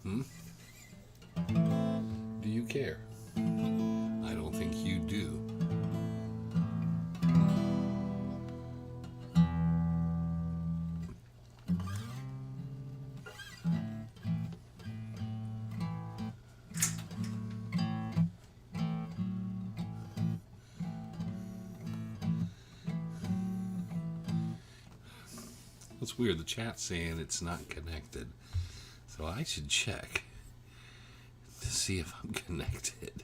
Hmm? Do you care? I don't think you do. It's weird. The chat's saying it's not connected. So I should check to see if I'm connected.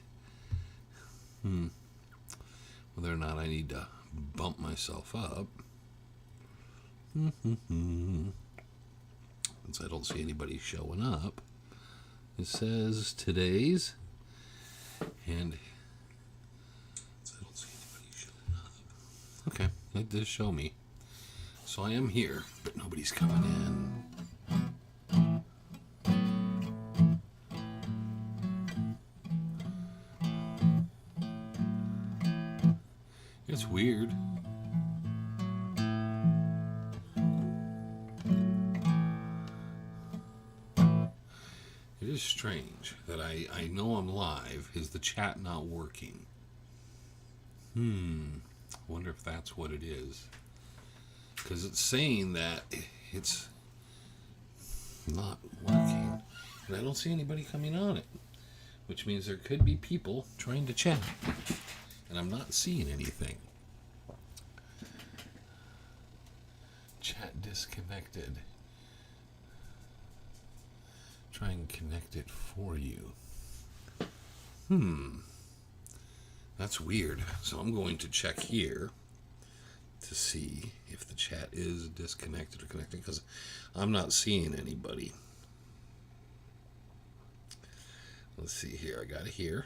Whether or not I need to bump myself up. Since I don't see anybody showing up. It says today's. And I don't see anybody showing up. Okay, that does show me. So I am here, but nobody's coming in. It's weird. It is strange that I know I'm live. Is the chat not working? Wonder if that's what it is. Because it's saying that it's not working. And I don't see anybody coming on it. Which means there could be people trying to chat. And I'm not seeing anything. Chat disconnected. Try and connect it for you. That's weird. So I'm going to check here to see if the chat is disconnected or connected, because I'm not seeing anybody. Let's see here. I got it here.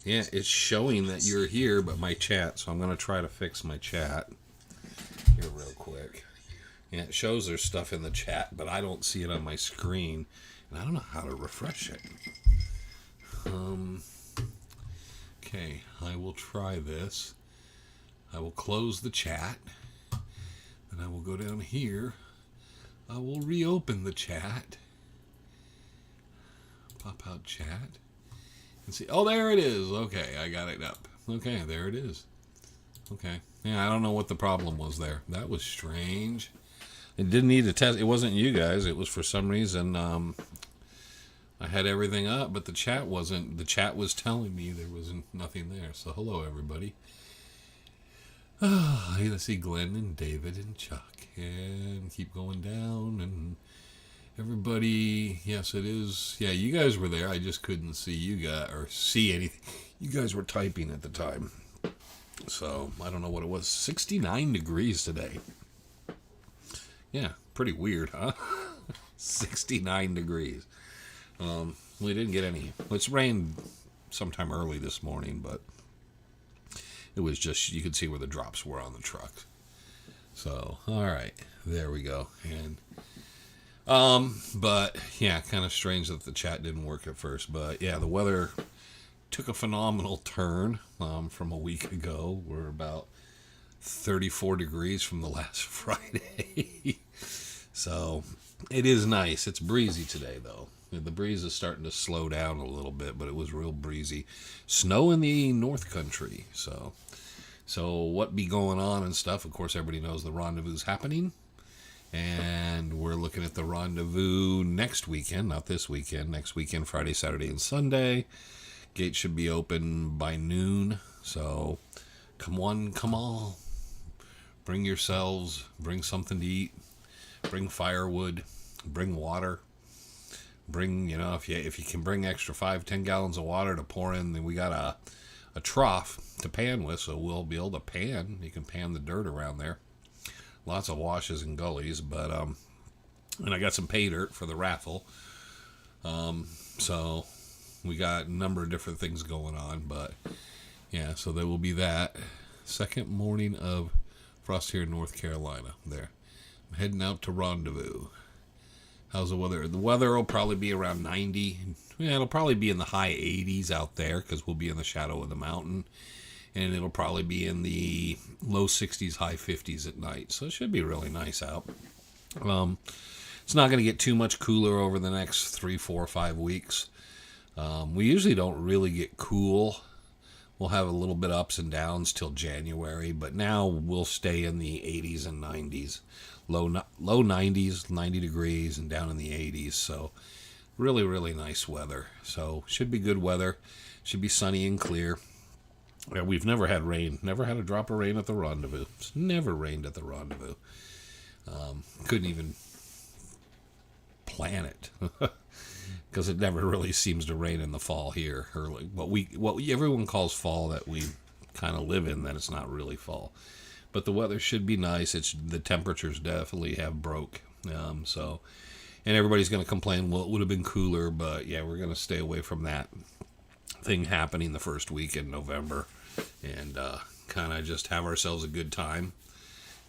Yeah, it's showing that you're here, but my chat, so I'm going to try to fix my chat here real quick. Yeah, it shows there's stuff in the chat, but I don't see it on my screen, and I don't know how to refresh it. Okay, I will try this. I will close the chat, and I will go down here. I will reopen the chat. Pop out chat. And see, oh, there it is. Okay, I got it up. Okay, there it is. Okay. Yeah, I don't know what the problem was there. That was strange. It didn't need to test. It wasn't you guys. It was for some reason, I had everything up, but the chat wasn't. The chat was telling me there was nothing there. So, hello, everybody. Let's see, Glenn and David and Chuck. And keep going down. And everybody, yes, it is. Yeah, you guys were there. I just couldn't see you guys or see anything. You guys were typing at the time. So, I don't know what it was. 69 degrees today. Yeah, pretty weird, huh? 69 degrees. We didn't get any. It's rained sometime early this morning, but it was just, you could see where the drops were on the truck. So, all right, there we go. And, but yeah, kind of strange that the chat didn't work at first. But yeah, the weather took a phenomenal turn from a week ago. We're about 34 degrees from the last Friday. So it is nice. It's breezy today, though. The breeze is starting to slow down a little bit, but it was real breezy. Snow in the North Country. So what be going on and stuff? Of course, everybody knows the Rendezvous is happening. And we're looking at the Rendezvous next weekend, not this weekend. Next weekend, Friday, Saturday, and Sunday. Gates should be open by noon. So come one, come all. Bring yourselves. Bring something to eat. Bring firewood. Bring water. Bring, if you can bring extra 5-10 gallons of water to pour in, then we got a trough to pan with, so we'll be able to pan. You can pan the dirt around there. Lots of washes and gullies, but and I got some pay dirt for the raffle. So we got a number of different things going on, but yeah, so there will be that. Second morning of frost here in North Carolina. There, I'm heading out to Rendezvous. How's the weather? The weather will probably be around 90. Yeah, it'll probably be in the high 80s out there because we'll be in the shadow of the mountain. And it'll probably be in the low 60s, high 50s at night. So it should be really nice out. It's not going to get too much cooler over the next 3, 4, 5 weeks. We usually don't really get cool. We'll have a little bit ups and downs till January, but now we'll stay in the 80s and 90s. Low 90s, 90 degrees, and down in the 80s. So really, really nice weather. So should be good weather. Should be sunny and clear. Yeah, we've never had rain. Never had a drop of rain at the Rendezvous. It's never rained at the Rendezvous. Couldn't even plan it. Because it never really seems to rain in the fall here. Or like what everyone calls fall that we kind of live in, that it's not really fall. But the weather should be nice. The temperatures definitely have broke. And everybody's going to complain, well, it would have been cooler, but yeah, we're going to stay away from that thing happening the first week in November, and kind of just have ourselves a good time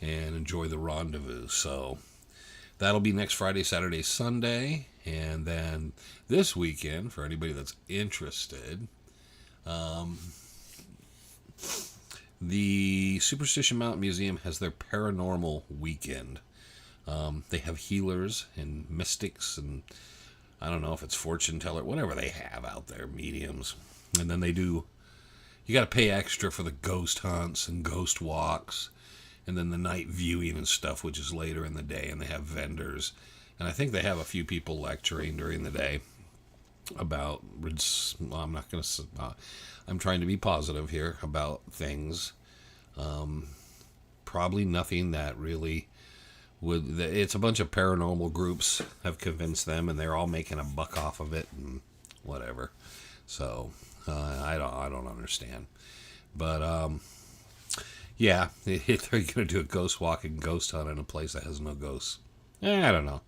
and enjoy the Rendezvous. So that'll be next Friday, Saturday, Sunday. And then this weekend, for anybody that's interested, the Superstition Mountain Museum has their paranormal weekend. They have healers and mystics, and I don't know if it's fortune teller, whatever they have out there, mediums. And then you got to pay extra for the ghost hunts and ghost walks, and then the night viewing and stuff, which is later in the day, and they have vendors. And I think they have a few people lecturing during the day about, I'm not going to, I'm trying to be positive here about things. Probably nothing that really it's a bunch of paranormal groups have convinced them, and they're all making a buck off of it and whatever. So, I don't understand. But, yeah, they're going to do a ghost walk and ghost hunt in a place that has no ghosts. I don't know.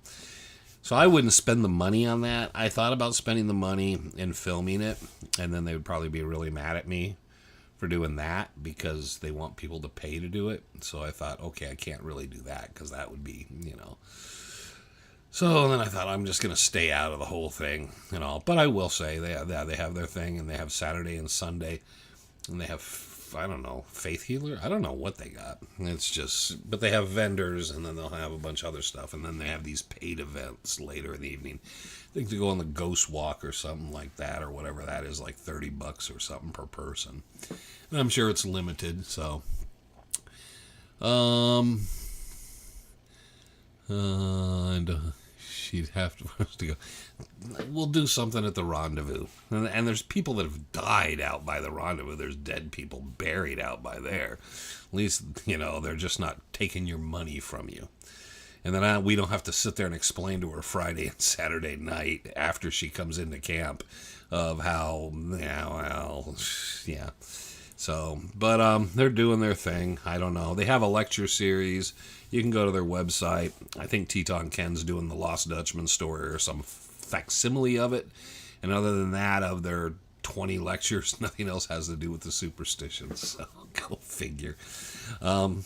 So I wouldn't spend the money on that. I thought about spending the money and filming it, and then they would probably be really mad at me for doing that because they want people to pay to do it. So I thought, okay, I can't really do that because that would be, So then I thought I'm just going to stay out of the whole thing and all. But I will say they have their thing, and they have Saturday and Sunday, and they have, I don't know, faith healer? I don't know what they got. It's just, but they have vendors, and then they'll have a bunch of other stuff, and then they have these paid events later in the evening. I think to go on the ghost walk or something like that, or whatever that is, like $30 or something per person. And I'm sure it's limited, so. She'd have to go. We'll do something at the Rendezvous. And there's people that have died out by the Rendezvous. There's dead people buried out by there. At least, they're just not taking your money from you. And then we don't have to sit there and explain to her Friday and Saturday night after she comes into camp of how, yeah. So, but they're doing their thing. I don't know. They have a lecture series. You can go to their website. I think Teton Ken's doing the Lost Dutchman story or some facsimile of it. And other than that, of their 20 lectures, nothing else has to do with the superstitions. So, go figure. I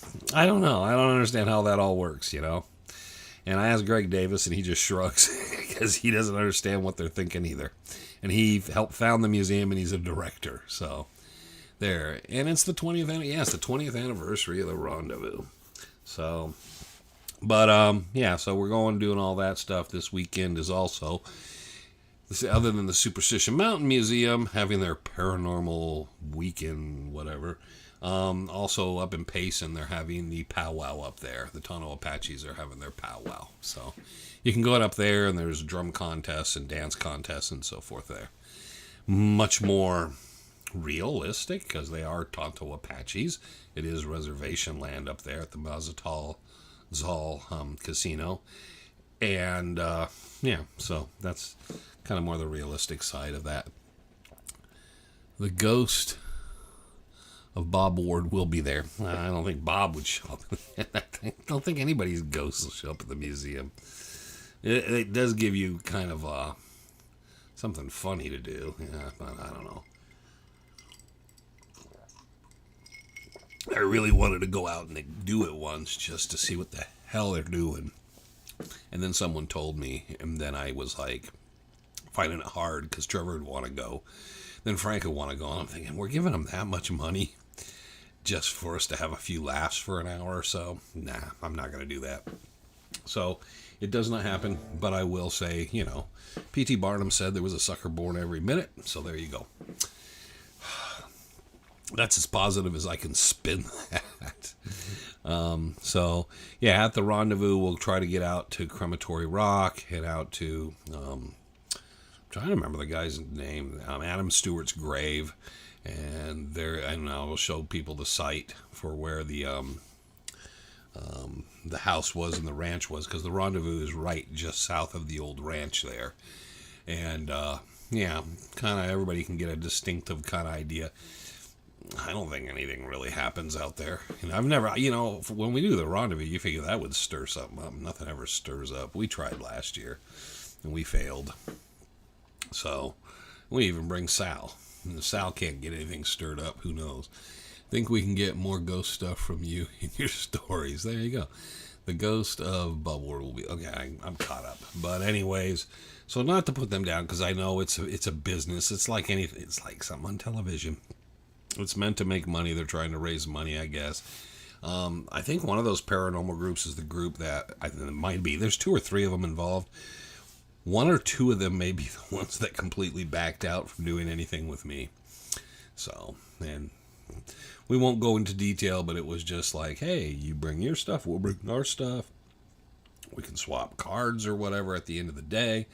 don't know. I don't understand how that all works, And I asked Greg Davis, and he just shrugs because he doesn't understand what they're thinking either. And he helped found the museum, and he's a director. So, there. And it's the 20th, it's the 20th anniversary of the Rendezvous. So, but, so we're going doing all that stuff. This weekend is also, other than the Superstition Mountain Museum having their paranormal weekend, whatever, also up in Payson, they're having the powwow up there. The Tono Apaches are having their powwow. So you can go up there, and there's drum contests and dance contests and so forth there. Much more realistic because they are Tonto Apaches. It is reservation land up there at the Mazatol Zal Casino. And, so that's kind of more the realistic side of that. The ghost of Bob Ward will be there. I don't think Bob would show up. I don't think anybody's ghost will show up at the museum. It does give you kind of something funny to do. Yeah, but I don't know. I really wanted to go out and do it once just to see what the hell they're doing. And then someone told me, and then I was like, finding it hard because Trevor would want to go. Then Frank would want to go. And I'm thinking, we're giving them that much money just for us to have a few laughs for an hour or so? Nah, I'm not going to do that. So It does not happen, but I will say, P.T. Barnum said there was a sucker born every minute, so there you go. That's as positive as I can spin that. So, yeah, at the Rendezvous, we'll try to get out to Crematory Rock, head out to, I'm trying to remember the guy's name, Adam Stewart's grave, and we'll show people the site for where the house was and the ranch was, because the Rendezvous is right just south of the old ranch there. And, kind of everybody can get a distinctive kind of idea. I don't think anything really happens out there. And I've never, when we do the Rendezvous, you figure that would stir something up. Nothing ever stirs up. We tried last year, and we failed. So, we even bring Sal. And Sal can't get anything stirred up. Who knows? Think we can get more ghost stuff from you in your stories. There you go. The ghost of Bubble will be... Okay, I'm caught up. But anyways, so not to put them down, because I know it's a business. It's like anything. It's like something on television. It's meant to make money. They're trying to raise money, I guess. I think one of those paranormal groups is the group that... it might be. There's 2 or 3 of them involved. 1 or 2 of them may be the ones that completely backed out from doing anything with me. So, and we won't go into detail, but it was just like, hey, you bring your stuff, we'll bring our stuff. We can swap cards or whatever at the end of the day.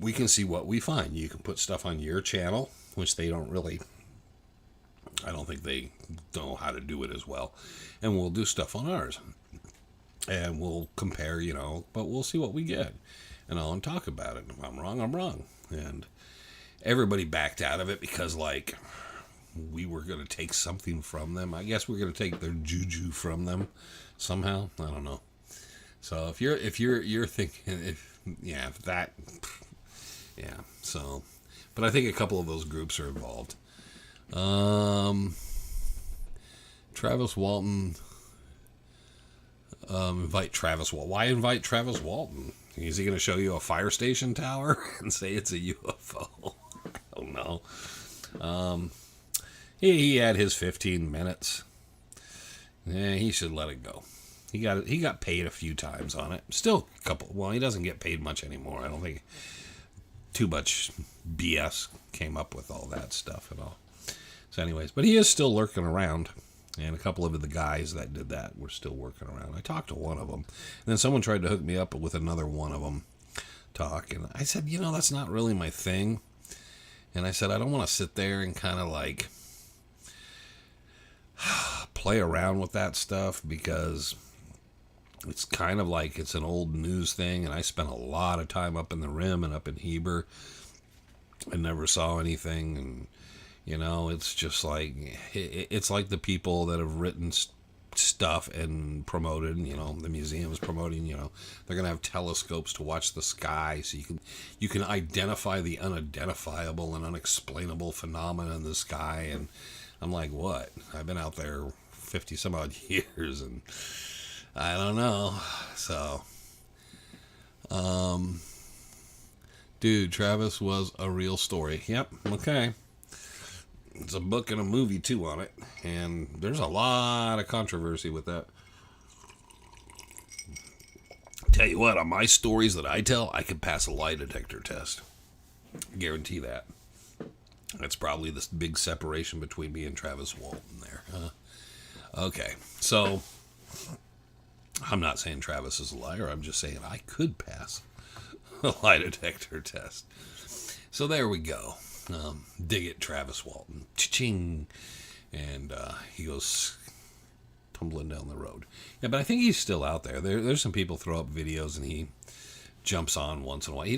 We can see what we find. You can put stuff on your channel, which they don't really... I don't think they know how to do it as well. And we'll do stuff on ours. And we'll compare, but we'll see what we get. And I'll talk about it. If I'm wrong, I'm wrong. And everybody backed out of it because, we were going to take something from them. I guess we're going to take their juju from them somehow. I don't know. So if you're thinking, So, but I think a couple of those groups are involved. Travis Walton. Invite Travis Walton. Why invite Travis Walton? Is he going to show you a fire station tower and say it's a UFO? I don't know. He had his 15 minutes. Yeah, he should let it go. He got paid a few times on it. Still a couple. Well, he doesn't get paid much anymore. I don't think too much BS came up with all that stuff at all. So anyways, but he is still lurking around. And a couple of the guys that did that were still working around. I talked to one of them. And then someone tried to hook me up with another one of them And I said, that's not really my thing. And I said, I don't want to sit there and kind of play around with that stuff, because it's kind of like it's an old news thing. And I spent a lot of time up in the Rim and up in Heber. I never saw anything. And it's just like, it's like the people that have written stuff and promoted, the museum's promoting, they're going to have telescopes to watch the sky so you can identify the unidentifiable and unexplainable phenomena in the sky. And I'm like, what? I've been out there 50 some odd years and I don't know. So, dude, Travis was a real story. Yep. Okay. It's a book and a movie, too, on it. And there's a lot of controversy with that. Tell you what, on my stories that I tell, I could pass a lie detector test. Guarantee that. That's probably the big separation between me and Travis Walton there. Okay, so I'm not saying Travis is a liar. I'm just saying I could pass a lie detector test. So there we go. Dig it, Travis Walton. Cha-ching. And he goes tumbling down the road. Yeah, but I think he's still out there. There's some people throw up videos and he jumps on once in a while. They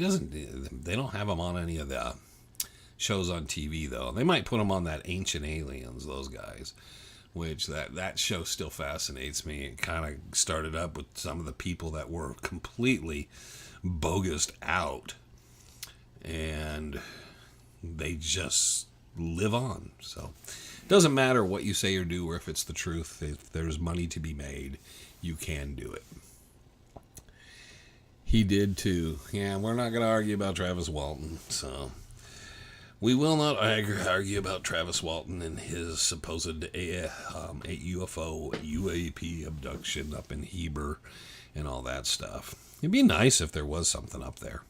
don't have him on any of the shows on TV, though. They might put him on that Ancient Aliens, those guys, which that show still fascinates me. It kind of started up with some of the people that were completely bogused out. And they just live on. So it doesn't matter what you say or do or if it's the truth. If there's money to be made, you can do it. He did too. Yeah, we're not going to argue about Travis Walton. So we will not argue about Travis Walton and his supposed UFO UAP abduction up in Heber and all that stuff. It'd be nice if there was something up there.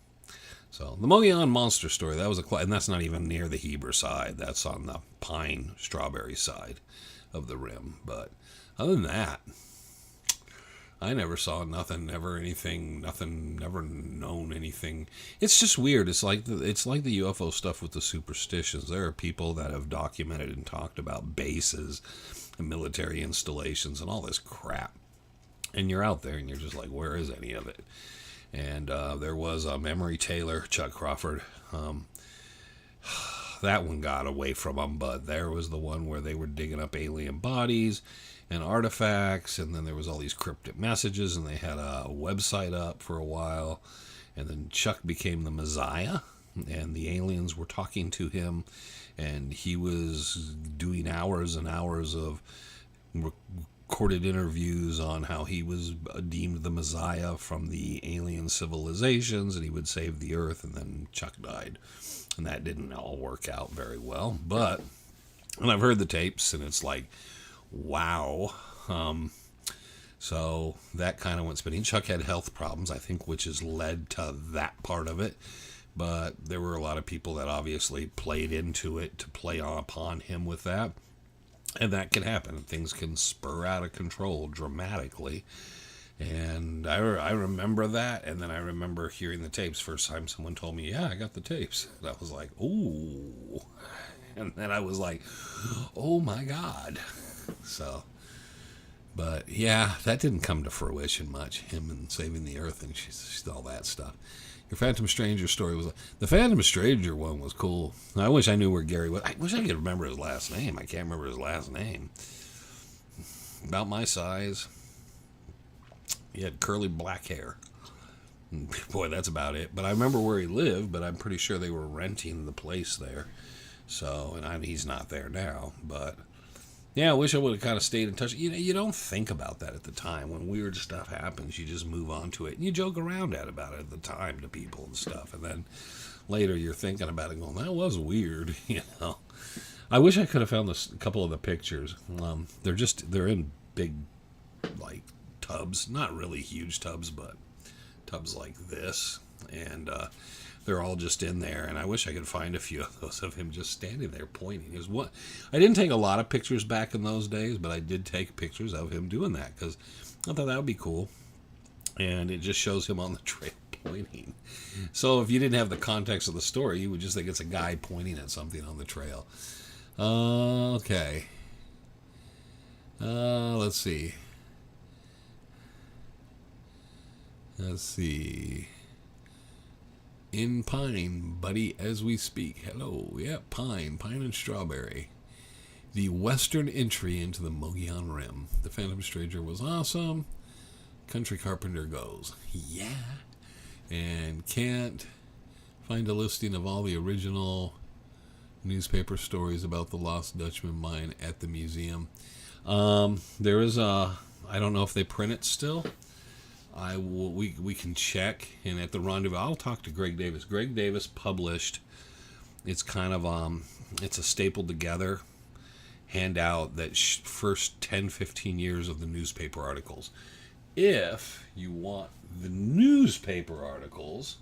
So the Mogollon Monster Story, that was and that's not even near the Heber side. That's on the pine strawberry side of the rim. But other than that, I never saw nothing, never anything, nothing, never known anything. It's just weird. It's like the UFO stuff with the superstitions. There are people that have documented and talked about bases and military installations and all this crap. And you're out there and you're just like, where is any of it? And there was Memory Taylor, Chuck Crawford. That one got away from them, but there was the one where they were digging up alien bodies and artifacts, and then there was all these cryptic messages, and they had a website up for a while, and then Chuck became the Messiah, and the aliens were talking to him, and he was doing hours and hours of recorded interviews on how he was deemed the Messiah from the alien civilizations, and he would save the Earth, and then Chuck died, and that didn't all work out very well. But, and I've heard the tapes, and it's like, wow. So that kind of went spinning. Chuck had health problems, I think, which has led to that part of it. But there were a lot of people that obviously played into it to play upon him with that. And that can happen. Things can spur out of control dramatically. And I remember that. And then I remember hearing the tapes. First time someone told me, yeah, I got the tapes. And I was like, ooh. And then I was like, oh my God. So, but yeah, that didn't come to fruition much. Him and saving the Earth and all that stuff. Your Phantom Stranger story was... The Phantom Stranger one was cool. I wish I knew where Gary was. I wish I could remember his last name. I can't remember his last name. About my size. He had curly black hair. Boy, that's about it. But I remember where he lived, but I'm pretty sure they were renting the place there. So, and he's not there now, but... Yeah, I wish I would have kind of stayed in touch. You don't think about that at the time. When weird stuff happens, you just move on to it. And you joke around about it at the time to people and stuff. And then later you're thinking about it going, that was weird, I wish I could have found a couple of the pictures. They're in big, like, tubs. Not really huge tubs, but tubs like this. And they're all just in there, and I wish I could find a few of those of him just standing there pointing. I didn't take a lot of pictures back in those days, but I did take pictures of him doing that because I thought that would be cool. And it just shows him on the trail pointing. So if you didn't have the context of the story, you would just think it's a guy pointing at something on the trail. Okay. Let's see. In Pine, buddy, as we speak. Hello. Yeah, Pine and Strawberry. The western entry into the Mogollon Rim. The Phantom Stranger was awesome. Country Carpenter goes, yeah. And can't find a listing of all the original newspaper stories about the Lost Dutchman mine at the museum. There is I don't know if they print it still. We can check, and at the Rendezvous, I'll talk to Greg Davis. Greg Davis published, it's kind of, it's a stapled together handout that first 10, 15 years of the newspaper articles. If you want the newspaper articles,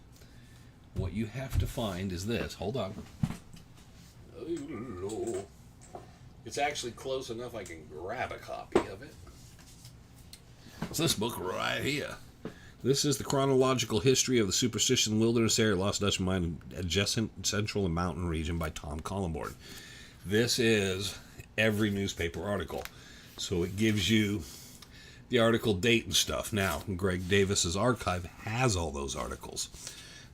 what you have to find is this. Hold on. It's actually close enough I can grab a copy of it. It's this book right here. This is the chronological history of the Superstition Wilderness Area, Lost Dutchman Mine, adjacent Central and Mountain Region by Tom Collenborn. This is every newspaper article. So it gives you the article date and stuff. Now, Greg Davis's archive has all those articles.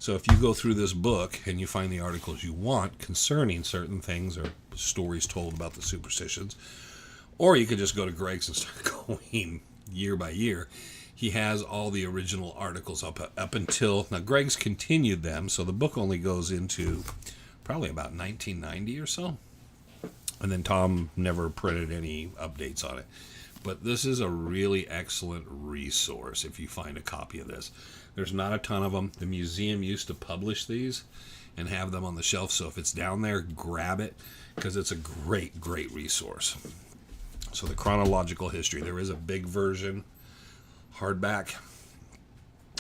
So if you go through this book and you find the articles you want concerning certain things or stories told about the superstitions, or you could just go to Greg's and start going year by year. He has all the original articles up until... Now, Greg's continued them, so the book only goes into probably about 1990 or so. And then Tom never printed any updates on it. But this is a really excellent resource if you find a copy of this. There's not a ton of them. The museum used to publish these and have them on the shelf, so if it's down there, grab it, because it's a great, great resource. So the chronological history, there is a big version, hardback,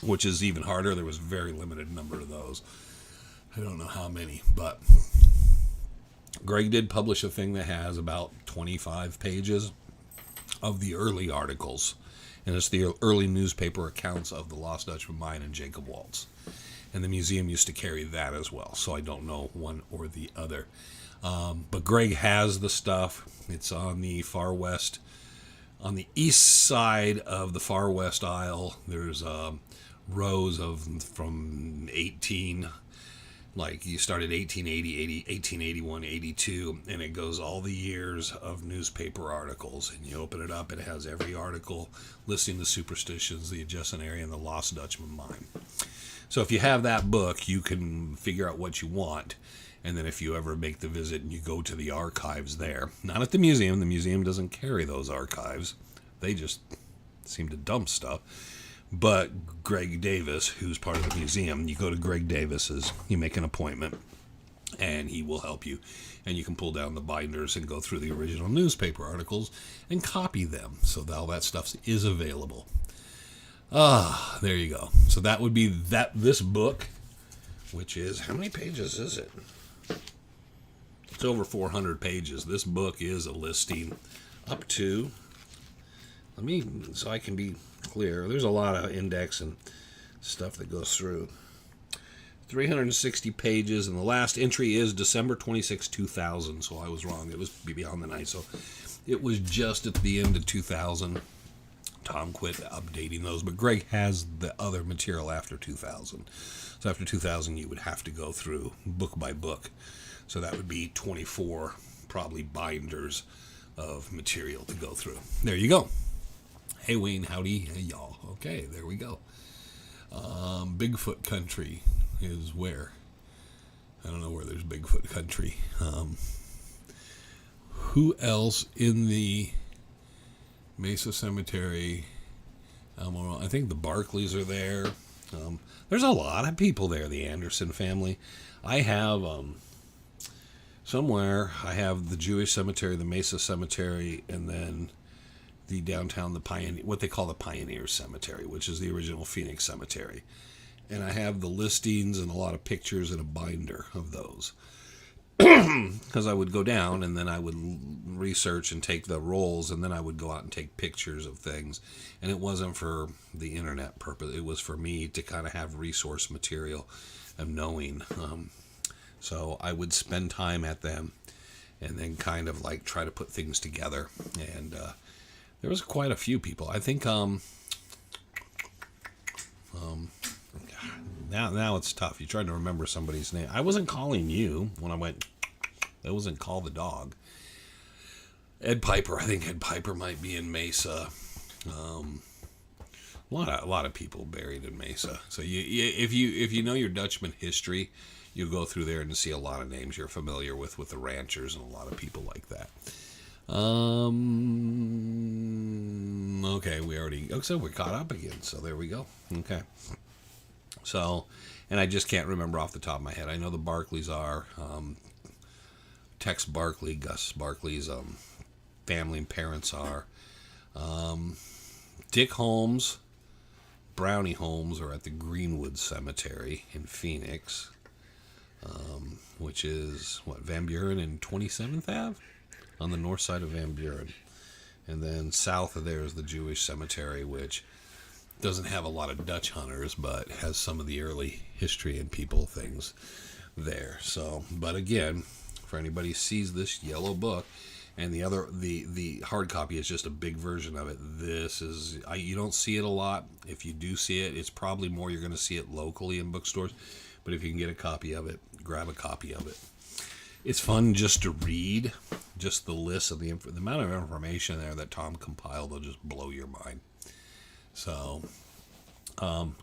which is even harder. There was a very limited number of those. I don't know how many, but Greg did publish a thing that has about 25 pages of the early articles, and it's the early newspaper accounts of the Lost Dutchman mine and Jacob Waltz. And the museum used to carry that as well, so I don't know one or the other. But Greg has the stuff. It's on the far west, on the east side of the far west aisle. There's rows of from 18, like you start at 1880, 1881, 82, and it goes all the years of newspaper articles. And you open it up, it has every article listing the superstitions, the adjacent area, and the Lost Dutchman mine. So if you have that book, you can figure out what you want. And then if you ever make the visit and you go to the archives there, not at the museum doesn't carry those archives. They just seem to dump stuff. But Greg Davis, who's part of the museum, you go to Greg Davis's, you make an appointment, and he will help you. And you can pull down the binders and go through the original newspaper articles and copy them. So that all that stuff is available. There you go. So that would be this book, which is, how many pages is it? It's over 400 pages. This book is a listing up to, so I can be clear, there's a lot of index and stuff that goes through. 360 pages, and the last entry is December 26, 2000, so I was wrong. It was beyond the night, so it was just at the end of 2000. Tom quit updating those, but Greg has the other material after 2000. So after 2000, you would have to go through book by book. So that would be 24, probably, binders of material to go through. There you go. Hey, Wayne, howdy, hey, y'all. Okay, there we go. Bigfoot country is where? I don't know where there's Bigfoot country. Who else in the Mesa Cemetery? I think the Barclays are there. There's a lot of people there, the Anderson family. I have somewhere, I have the Jewish cemetery, the Mesa Cemetery, and then the downtown, what they call the Pioneer Cemetery, which is the original Phoenix Cemetery. And I have the listings and a lot of pictures in a binder of those. Because I would go down and then I would research and take the rolls, and then I would go out and take pictures of things. And it wasn't for the internet purpose. It was for me to kind of have resource material of knowing. So I would spend time at them and then kind of like try to put things together. And there was quite a few people. I think now it's tough. You're trying to remember somebody's name. I wasn't calling you when I went. I wasn't call the dog. Ed Piper. I think Ed Piper might be in Mesa. A lot of people buried in Mesa. So if you know your Dutchman history, you go through there and see a lot of names you're familiar with the ranchers and a lot of people like that. Okay, so we're caught up again. So there we go. Okay. So, and I just can't remember off the top of my head. I know the Barclays are Tex Barkley, Gus Barkley's family and parents are. Dick Holmes, Brownie Holmes are at the Greenwood Cemetery in Phoenix, which is, Van Buren and 27th Ave? On the north side of Van Buren. And then south of there is the Jewish Cemetery, which doesn't have a lot of Dutch hunters, but has some of the early history and people things there. So, but again, for anybody who sees this yellow book, and the hard copy is just a big version of it. This is, you don't see it a lot. If you do see it, it's probably more you're going to see it locally in bookstores. But if you can get a copy of it, grab a copy of it. It's fun just to read, just the list of the amount of information there that Tom compiled will just blow your mind. So,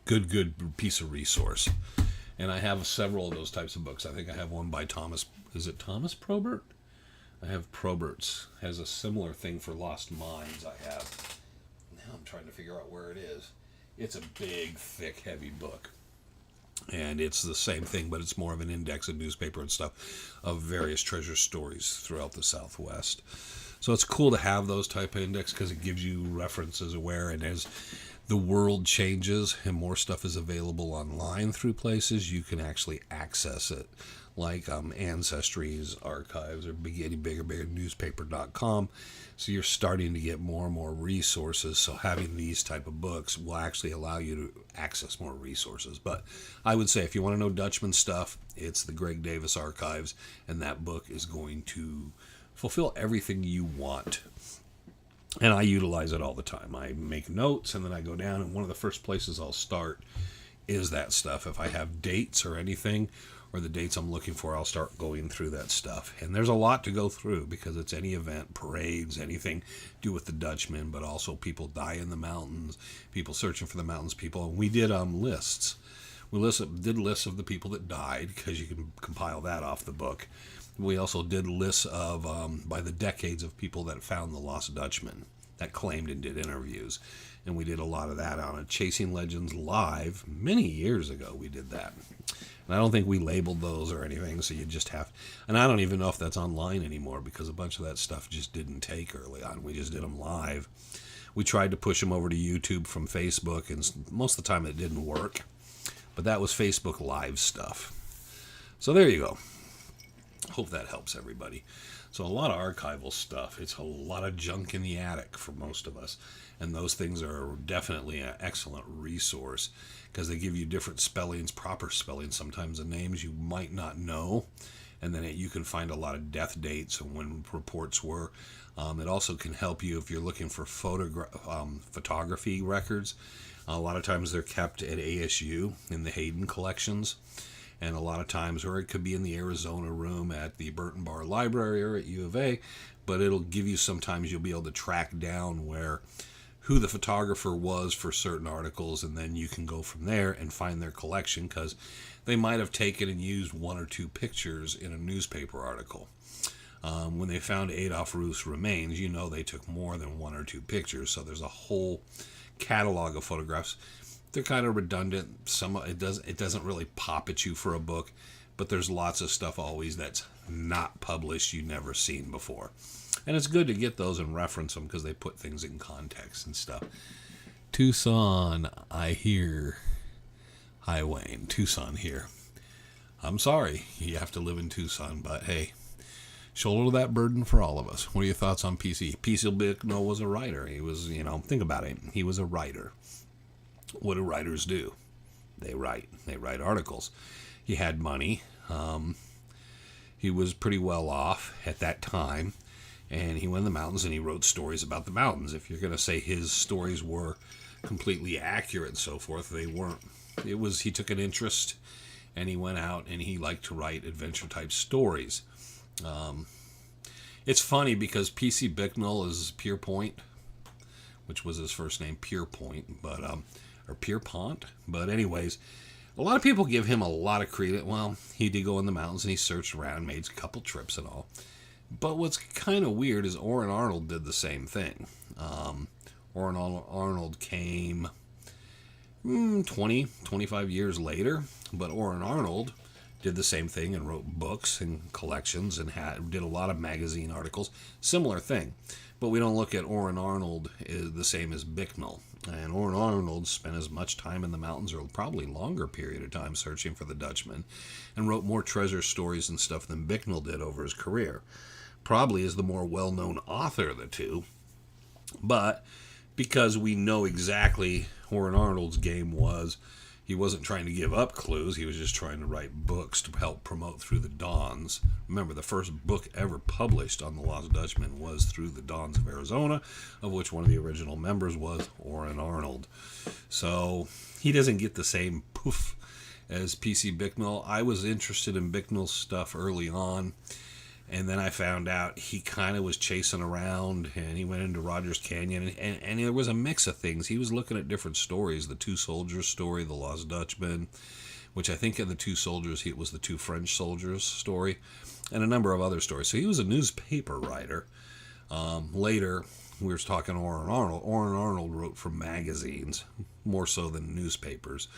good piece of resource. And I have several of those types of books. I think I have one by Thomas. Is it Thomas Probert? I have Probert's. Has a similar thing for Lost Mines. I have. Now I'm trying to figure out where it is. It's a big, thick, heavy book. And it's the same thing, but it's more of an index of newspaper and stuff of various treasure stories throughout the Southwest. So it's cool to have those type of index because it gives you references of where, and as the world changes and more stuff is available online through places, you can actually access it. Like Ancestry's archives or getting bigger newspaper.com. So you're starting to get more and more resources. So having these type of books will actually allow you to access more resources. But I would say if you want to know Dutchman stuff, it's the Greg Davis archives, and that book is going to fulfill everything you want. And I utilize it all the time. I make notes and then I go down, and one of the first places I'll start is that stuff. If I have dates or anything, or the dates I'm looking for, I'll start going through that stuff. And there's a lot to go through because it's any event, parades, anything to do with the Dutchman, but also people die in the mountains, people searching for the mountains, people. And we did lists. We did lists of the people that died because you can compile that off the book. We also did lists of, by the decades, of people that found the lost Dutchman, that claimed and did interviews. And we did a lot of that on a Chasing Legends Live many years ago. We did that. And I don't think we labeled those or anything, so you just have... And I don't even know if that's online anymore because a bunch of that stuff just didn't take early on. We just did them live. We tried to push them over to YouTube from Facebook, and most of the time it didn't work. But that was Facebook Live stuff. So there you go. Hope that helps everybody. So a lot of archival stuff. It's a lot of junk in the attic for most of us. And those things are definitely an excellent resource because they give you different spellings, proper spellings, sometimes the names you might not know. And then you can find a lot of death dates and when reports were. It also can help you if you're looking for photography records. A lot of times they're kept at ASU in the Hayden collections. And a lot of times, or it could be in the Arizona room at the Burton Barr Library or at U of A, but it'll give you, sometimes you'll be able to track down who the photographer was for certain articles, and then you can go from there and find their collection because they might have taken and used one or two pictures in a newspaper article. When they found Adolf Ruth's remains, they took more than one or two pictures, so there's a whole catalog of photographs. They're kind of redundant. It doesn't really pop at you for a book, but there's lots of stuff always that's not published you've never seen before. And it's good to get those and reference them because they put things in context and stuff. Tucson, I hear. Hi, Wayne. Tucson here. I'm sorry you have to live in Tucson, but hey, shoulder that burden for all of us. What are your thoughts on PC? PC Bicknell was a writer. He was, think about it. He was a writer. What do writers do? They write. They write articles. He had money. He was pretty well off at that time. And he went in the mountains and he wrote stories about the mountains. If you're going to say his stories were completely accurate and so forth, they weren't. He took an interest and he went out and he liked to write adventure type stories. It's funny because P.C. Bicknell is Pierpont, which was his first name, Pierpont, or Pierpont. But anyways, a lot of people give him a lot of credit. Well, he did go in the mountains and he searched around, made a couple trips and all. But what's kind of weird is Orrin Arnold did the same thing. Orrin Arnold came 25 years later, but Orrin Arnold did the same thing and wrote books and collections and did a lot of magazine articles. Similar thing. But we don't look at Orrin Arnold as the same as Bicknell. And Orrin Arnold spent as much time in the mountains, or probably longer period of time, searching for the Dutchman, and wrote more treasure stories and stuff than Bicknell did over his career. Probably is the more well-known author of the two. But because we know exactly Orrin Arnold's game was, he wasn't trying to give up clues. He was just trying to write books to help promote Through the Dawns. Remember, the first book ever published on the Lost Dutchman was Through the Dawns of Arizona, of which one of the original members was Orrin Arnold. So he doesn't get the same poof as P.C. Bicknell. I was interested in Bicknell's stuff early on, and then I found out he kind of was chasing around, and he went into Rogers Canyon, and there was a mix of things. He was looking at different stories, the Two Soldiers story, the Lost Dutchman, which I think in the Two Soldiers, it was the Two French Soldiers story, and a number of other stories. So he was a newspaper writer. Later, we were talking Orrin Arnold. Orrin Arnold wrote for magazines, more so than newspapers.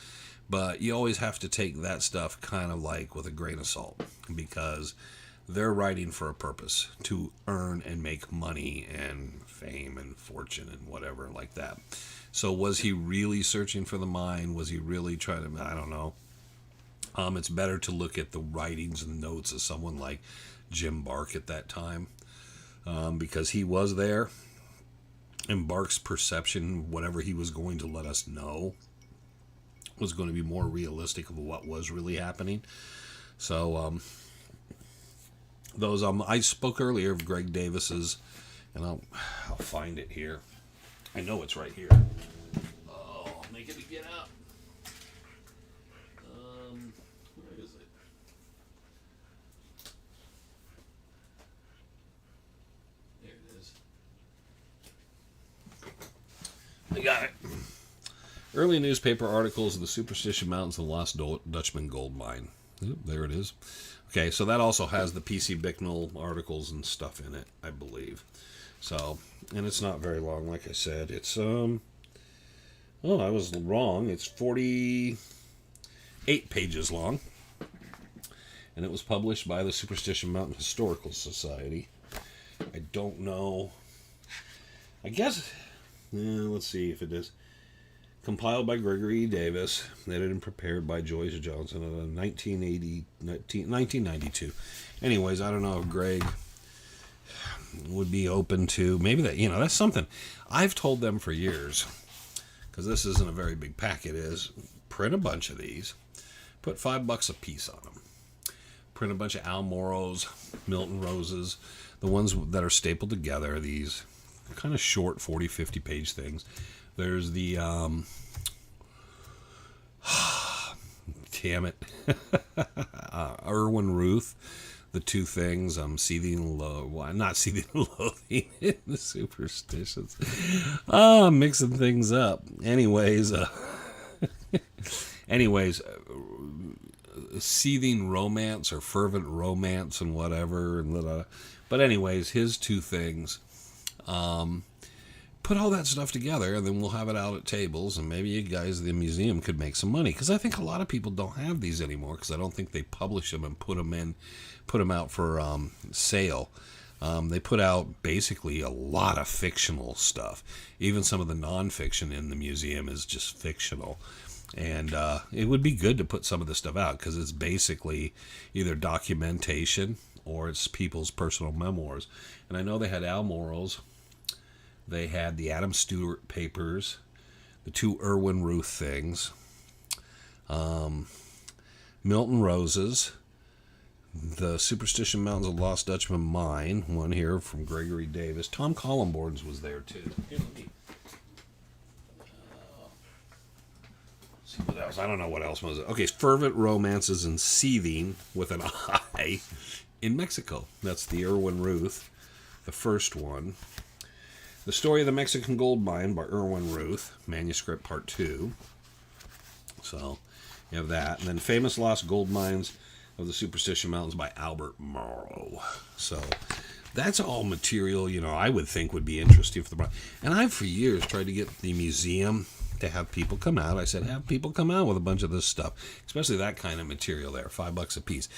But you always have to take that stuff kind of like with a grain of salt, because they're writing for a purpose, to earn and make money and fame and fortune and whatever like that. So was he really searching for the mind? Was he really trying to, I don't know. It's better to look at the writings and notes of someone like Jim Bark at that time, because he was there, and Bark's perception, whatever he was going to let us know, was going to be more realistic of what was really happening. So those I spoke earlier of Greg Davis's, and I'll find it here. I know it's right here. Oh, I'll make it to get out. Where is it? There it is. I got it. Early newspaper articles of the Superstition Mountains and the Lost Dutchman gold mine. Oop, there it is. Okay, so that also has the P.C. Bicknell articles and stuff in it, I believe. So, and it's not very long, like I said. It's, oh, I was wrong. It's 48 pages long. And it was published by the Superstition Mountain Historical Society. I don't know. I guess, let's see if it is. Compiled by Gregory Davis, edited and prepared by Joyce Johnson in 1992. Anyways, I don't know if Greg would be open to, maybe that, that's something. I've told them for years, because this isn't a very big packet, is print a bunch of these, put $5 a piece on them. Print a bunch of Almoros, Milton Roses, the ones that are stapled together, these kind of short 40, 50 page things. There's the, damn it, Irwin Ruth, the two things, Seething not Seething Loathing in the Superstitions. Mixing things up. Anyways, Seething Romance or Fervent Romance and whatever. But anyways, his two things. Put all that stuff together, and then we'll have it out at tables, and maybe you guys at the museum could make some money, because I think a lot of people don't have these anymore, because I don't think they publish them and put them out for sale. They put out basically a lot of fictional stuff. Even some of the nonfiction in the museum is just fictional. And it would be good to put some of this stuff out, because it's basically either documentation or it's people's personal memoirs. And I know they had Almoros. They had the Adam Stewart papers, the two Irwin Ruth things, Milton Roses, the Superstition Mountains of Lost Dutchman mine, one here from Gregory Davis. Tom Collenborn's was there too. Here, let me see what else. I don't know what else was it. Okay, Fervent Romances and Seething with an I in Mexico. That's the Irwin Ruth, the first one. The Story of the Mexican Gold Mine by Irwin Ruth, manuscript part 2. So, you have that. And then Famous Lost Gold Mines of the Superstition Mountains by Albert Morrow. So, that's all material, I would think would be interesting for the... And I've for years tried to get the museum to have people come out. I said, have people come out with a bunch of this stuff, especially that kind of material there, $5 a piece.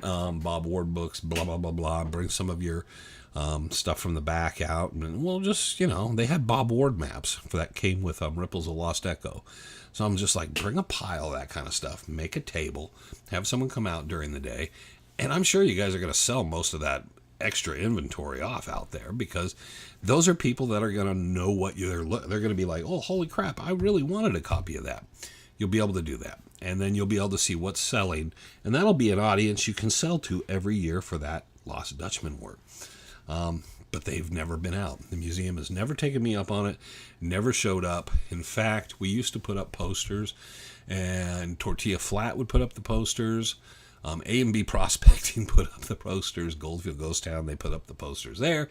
Bob Ward books, blah, blah, blah, blah. Bring some of your... stuff from the back out, and well, just they had Bob Ward maps for that came with Ripples of Lost Echo. So I'm just like, bring a pile of that kind of stuff, make a table, have someone come out during the day, and I'm sure you guys are going to sell most of that extra inventory off out there, because those are people that are going to know what they're going to be like, oh, holy crap, I really wanted a copy of that. You'll be able to do that, and then you'll be able to see what's selling, and that'll be an audience you can sell to every year for that Lost Dutchman work. But they've never been out. The museum has never taken me up on it, never showed up. In fact, we used to put up posters, and Tortilla Flat would put up the posters. A&B Prospecting put up the posters. Goldfield Ghost Town, they put up the posters there.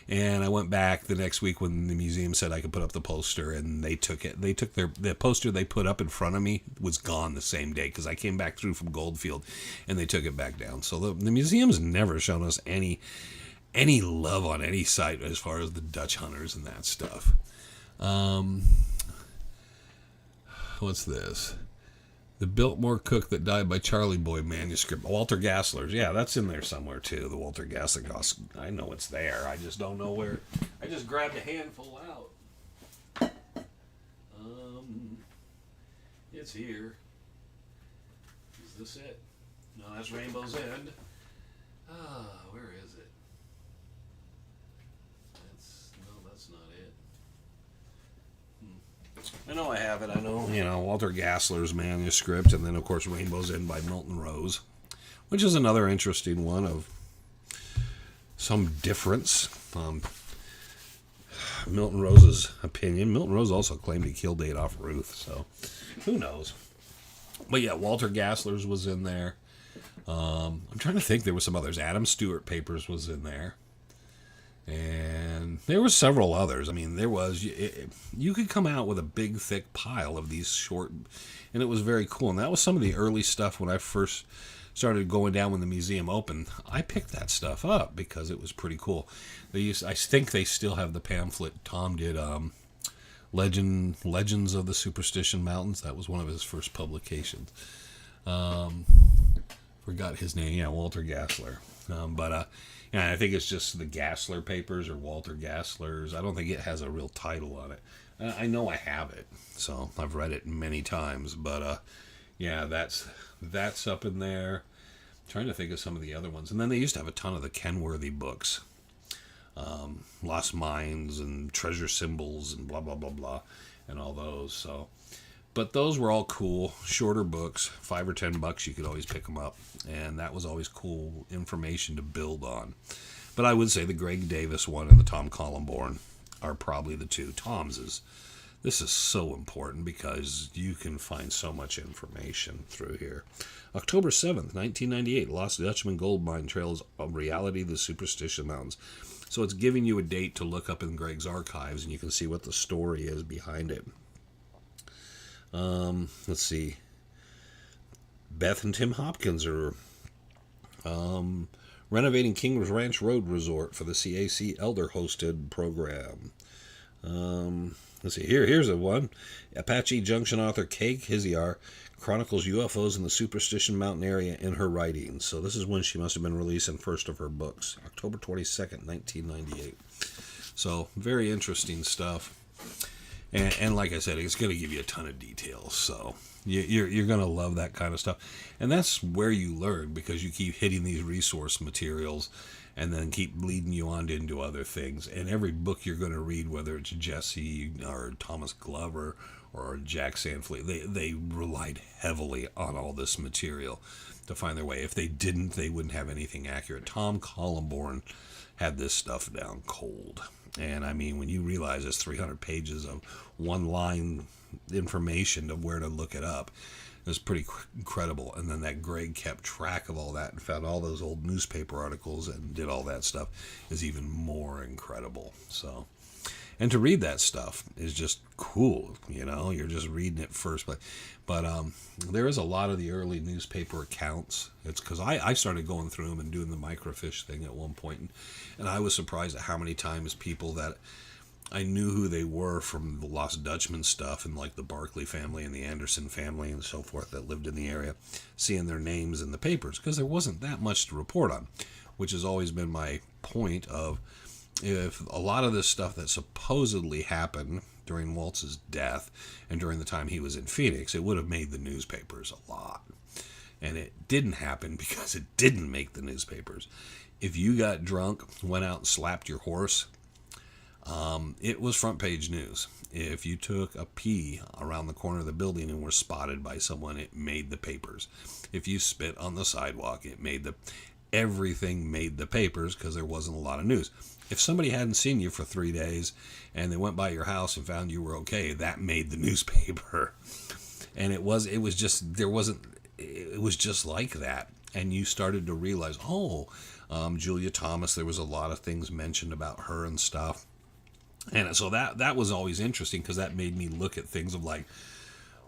And I went back the next week when the museum said I could put up the poster, and they took it. They took the poster they put up in front of me was gone the same day, because I came back through from Goldfield, and they took it back down. So the museum's never shown us any love on any site as far as the Dutch hunters and that stuff. What's this? The Biltmore Cook That Died by Charlie Boy manuscript. Walter Gassler's. Yeah, that's in there somewhere, too. The Walter Gassler. I know it's there. I just don't know where. I just grabbed a handful out. It's here. Is this it? No, that's Rainbow's End. Where is it? That's not it. I know I have it. I know, Walter Gassler's manuscript, and then, of course, Rainbow's End by Milton Rose, which is another interesting one of some difference. Milton Rose's opinion. Milton Rose also claimed he killed Adolph Ruth, so who knows? But yeah, Walter Gassler's was in there. I'm trying to think. There was some others. Adam Stewart Papers was in there. And there were several others. I mean, you could come out with a big, thick pile of these short, and it was very cool. And that was some of the early stuff when I first started going down when the museum opened. I picked that stuff up because it was pretty cool. I think they still have the pamphlet. Tom did Legends of the Superstition Mountains. That was one of his first publications. Forgot his name. Yeah, Walter Gassler. I think it's just the Gassler Papers or Walter Gassler's. I don't think it has a real title on it. I know I have it, so I've read it many times. But yeah, that's up in there. I'm trying to think of some of the other ones. And then they used to have a ton of the Kenworthy books. Lost Mines and Treasure Symbols and blah, blah, blah, blah, and all those. So, but those were all cool, shorter books, $5 or $10. You could always pick them up, and that was always cool information to build on. But I would say the Greg Davis one and the Tom Collenborn are probably the two. This is so important because you can find so much information through here. October 7th, 1998, Lost Dutchman Gold Mine Trails of Reality, the Superstition Mountains. So it's giving you a date to look up in Greg's archives, and you can see what the story is behind it. Let's see. Beth and Tim Hopkins are renovating King's Ranch Road Resort for the CAC Elder-hosted program. Let's see. Here's a one. Apache Junction author Kay Kiziar chronicles UFOs in the Superstition Mountain area in her writings. So this is when she must have been releasing first of her books. October 22nd, 1998. So very interesting stuff. And like I said, it's going to give you a ton of details. So you're going to love that kind of stuff. And that's where you learn, because you keep hitting these resource materials and then keep leading you on into other things. And every book you're going to read, whether it's Jesse or Thomas Glover or Jack Sanfleet, they relied heavily on all this material to find their way. If they didn't, they wouldn't have anything accurate. Tom Collenborn had this stuff down cold. And I mean, when you realize it's 300 pages of one-line information of where to look it up, it was pretty incredible. And then that Greg kept track of all that and found all those old newspaper articles and did all that stuff is even more incredible. So, and to read that stuff is just cool, you're just reading it first. But there is a lot of the early newspaper accounts. It's because I started going through them and doing the microfiche thing at one point, and I was surprised at how many times people that I knew who they were from the Lost Dutchman stuff and like the Barclay family and the Anderson family and so forth that lived in the area, seeing their names in the papers, because there wasn't that much to report on, which has always been my point of, if a lot of this stuff that supposedly happened during Waltz's death and during the time he was in Phoenix, it would have made the newspapers a lot. And it didn't happen because it didn't make the newspapers. If you got drunk, went out and slapped your horse, it was front page news. If you took a pee around the corner of the building and were spotted by someone, it made the papers. If you spit on the sidewalk, everything made the papers because there wasn't a lot of news. If somebody hadn't seen you for 3 days and they went by your house and found you were okay, that made the newspaper. And it was just like that. And you started to realize, Julia Thomas, there was a lot of things mentioned about her and stuff. And so that was always interesting, because that made me look at things of like,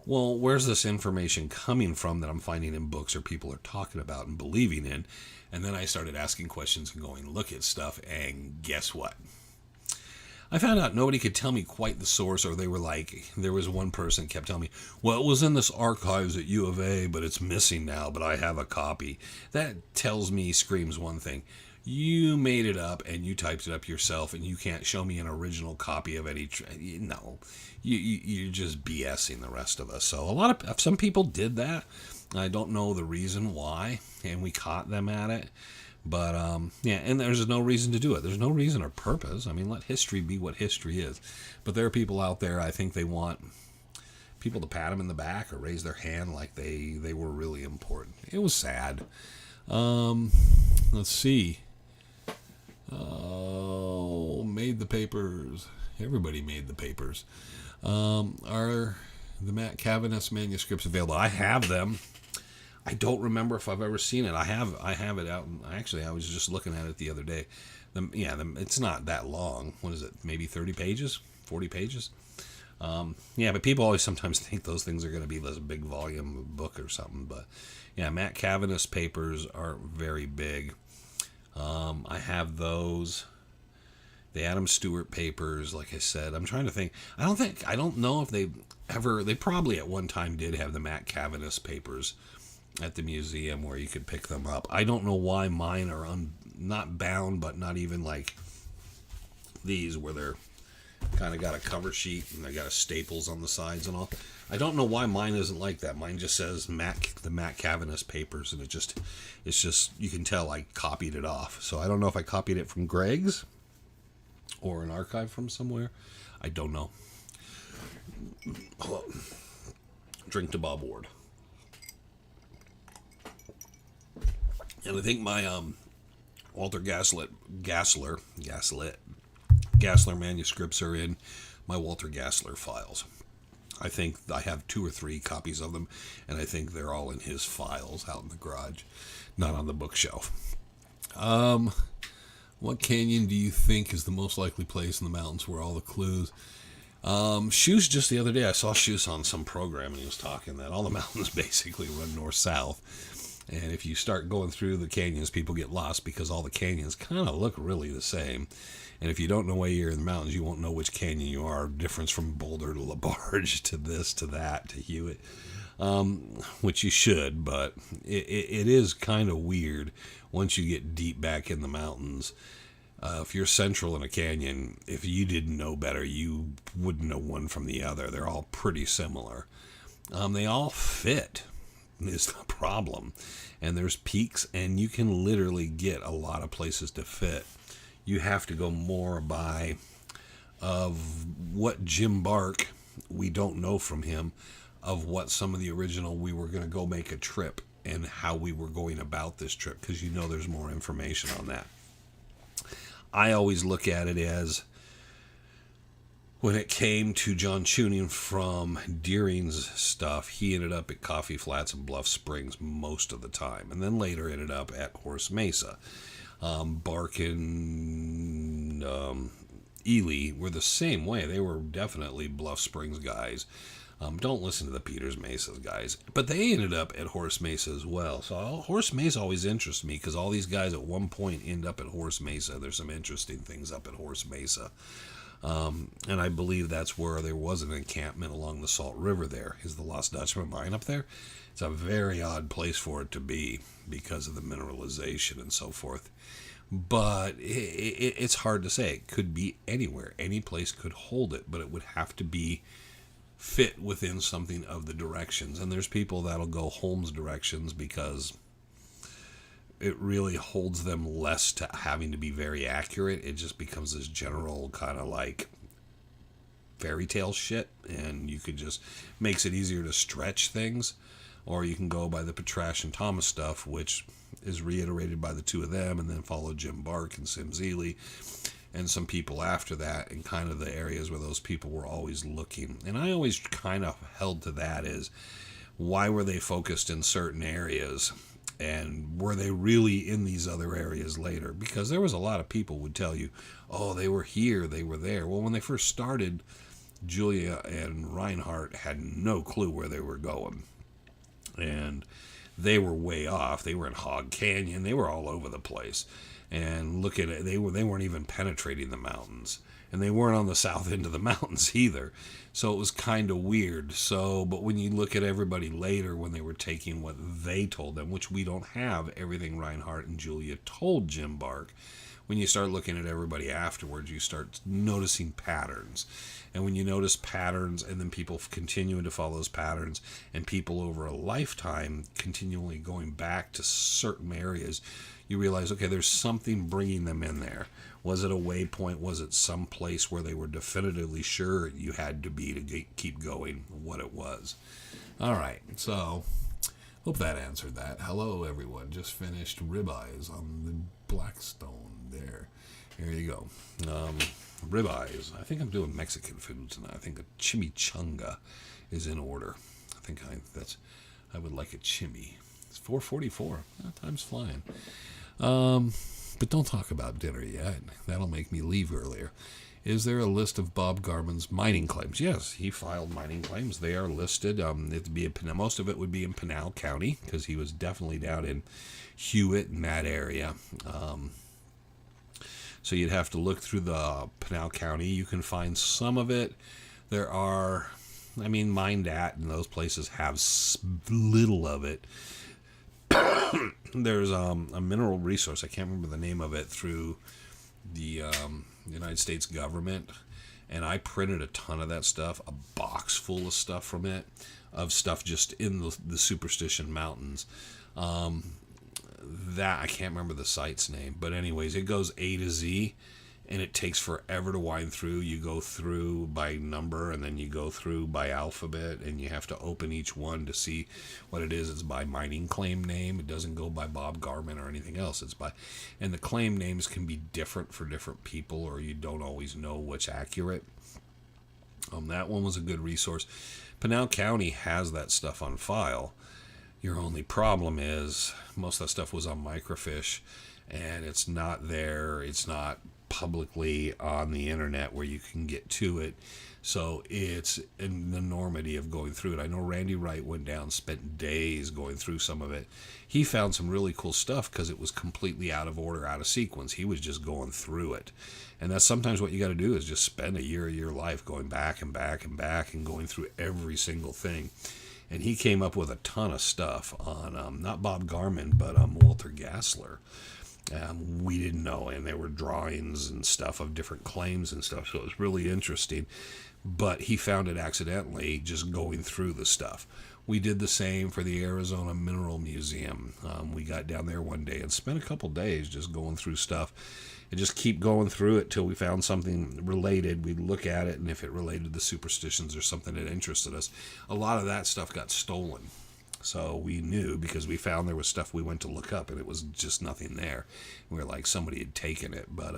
well, where's this information coming from that I'm finding in books or people are talking about and believing in? And then I started asking questions and going, look at stuff, and guess what? I found out nobody could tell me quite the source, or they were like, there was one person kept telling me, well, it was in this archives at U of A, but it's missing now, but I have a copy. That tells me, screams one thing. You made it up and you typed it up yourself, and you can't show me an original copy of any. No, you're just BSing the rest of us. So some people did that. I don't know the reason why, and we caught them at it. But, yeah, and there's no reason to do it. There's no reason or purpose. I mean, let history be what history is. But there are people out there, I think they want people to pat them in the back or raise their hand like they were really important. It was sad. Let's see. Oh, made the papers. Everybody made the papers. Are the Matt Cavaniss manuscripts available? I have them. I don't remember if I've ever seen it. I have it out. Actually, I was just looking at it the other day. It's not that long. What is it? Maybe 30 pages? 40 pages? Yeah, but people always sometimes think those things are going to be this big volume book or something. But, yeah, Matt Cavaniss papers are very big. I have those. The Adam Stewart papers, like I said. I'm trying to think. I don't know if they probably at one time did have the Matt Cavaniss papers at the museum where you could pick them up. I don't know why mine are not bound, but not even like these where they're kind of got a cover sheet and they got staples on the sides and all. I don't know why mine isn't like that. Mine just says the Matt Cavaniss papers, and it's just you can tell I copied it off. So I don't know if I copied it from Greg's or an archive from somewhere. I don't know. Drink to Bob Ward. And I think my Walter Gassler manuscripts are in my Walter Gassler files. I think I have 2 or 3 copies of them, and I think they're all in his files out in the garage, not on the bookshelf. What canyon do you think is the most likely place in the mountains where all the clues? Shoes, just the other day, I saw Shoes on some program, and he was talking that all the mountains basically run north-south. And if you start going through the canyons, people get lost because all the canyons kind of look really the same. And if you don't know where you're in the mountains, you won't know which canyon you are. Difference from Boulder to LaBarge to this to that to Hewitt, which you should. But it is kind of weird once you get deep back in the mountains. If you're central in a canyon, if you didn't know better, you wouldn't know one from the other. They're all pretty similar. They all fit is the problem. And there's peaks, and you can literally get a lot of places to fit. You have to go more by of what Jim Bark, we don't know from him, of what some of the original we were going to go make a trip and how we were going about this trip, because there's more information on that. I always look at it as when it came to John Tuning from Deering's stuff, he ended up at Coffee Flats and Bluff Springs most of the time, and then later ended up at Horse Mesa. Bark and Ely were the same way. They were definitely Bluff Springs guys. Don't listen to the Peters Mesa guys. But they ended up at Horse Mesa as well. So Horse Mesa always interests me because all these guys at one point end up at Horse Mesa. There's some interesting things up at Horse Mesa. And I believe that's where there was an encampment along the Salt River there. Is the Lost Dutchman mine up there? It's a very odd place for it to be because of the mineralization and so forth. But it's hard to say. It could be anywhere. Any place could hold it, but it would have to be fit within something of the directions. And there's people that'll go Holmes directions because it really holds them less to having to be very accurate. It just becomes this general kind of like fairy tale shit, and you could just makes it easier to stretch things. Or you can go by the Petrash and Thomas stuff, which is reiterated by the two of them, and then follow Jim Bark and Sim Zeeley and some people after that, in kind of the areas where those people were always looking. And I always kind of held to that as, why were they focused in certain areas? And were they really in these other areas later? Because there was a lot of people would tell you, oh, they were here, they were there. Well, when they first started, Julia and Reinhardt had no clue where they were going. And they were way off. They were in Hog Canyon. They were all over the place. And look at it, they weren't even penetrating the mountains. and they weren't on the south end of the mountains either. So it was kind of weird. So, but when you look at everybody later, when they were taking what they told them, which we don't have everything Reinhardt and Julia told Jim Bark, when you start looking at everybody afterwards, you start noticing patterns. And when you notice patterns, and then people continuing to follow those patterns, and people over a lifetime continually going back to certain areas, you realize, okay, there's something bringing them in there. Was it a waypoint? Was it some place where they were definitively sure you had to be to keep going? What it was. All right, so hope that answered that. Hello, everyone. Just finished ribeyes on the Blackstone there. Here you go. Ribeyes. I think I'm doing Mexican food tonight. I think a chimichanga is in order. I would like a chimi. It's 4:44. Time's flying. But don't talk about dinner yet. That'll make me leave earlier. Is there a list of Bob Garman's mining claims? Yes, he filed mining claims. They are listed. Most of it would be in Pinal County, because he was definitely down in Hewitt in that area. So you'd have to look through the Pinal County. You can find some of it. There are, Mindat and those places have little of it. There's a mineral resource, I can't remember the name of it, through the United States government, and I printed a ton of that stuff, a box full of stuff from it, of stuff just in the Superstition Mountains. That I can't remember the site's name, but anyways, it goes A to Z, and it takes forever to wind through. You go through by number, and then you go through by alphabet, and you have to open each one to see what it is. It's by mining claim name. It doesn't go by Bob Garman or anything else. And the claim names can be different for different people, or you don't always know what's accurate. That one was a good resource. Pinal County has that stuff on file. Your only problem is most of that stuff was on microfiche, and it's not there. It's not publicly on the internet where you can get to it. So it's an enormity of going through it. I know Randy Wright went down, spent days going through some of it. He found some really cool stuff because it was completely out of order, out of sequence. He was just going through it. And that's sometimes what you got to do, is just spend a year of your life going back and back and back and going through every single thing. And he came up with a ton of stuff on, not Bob Garman, but Walter Gassler. We didn't know, and there were drawings and stuff of different claims and stuff, so it was really interesting. But he found it accidentally just going through the stuff. We did the same for the Arizona Mineral Museum. We got down there one day and spent a couple days just going through stuff, and just keep going through it till we found something related. We'd look at it, and if it related to the superstitions or something that interested us, a lot of that stuff got stolen. So we knew, because we found there was stuff we went to look up, and it was just nothing there. We were like, somebody had taken it. But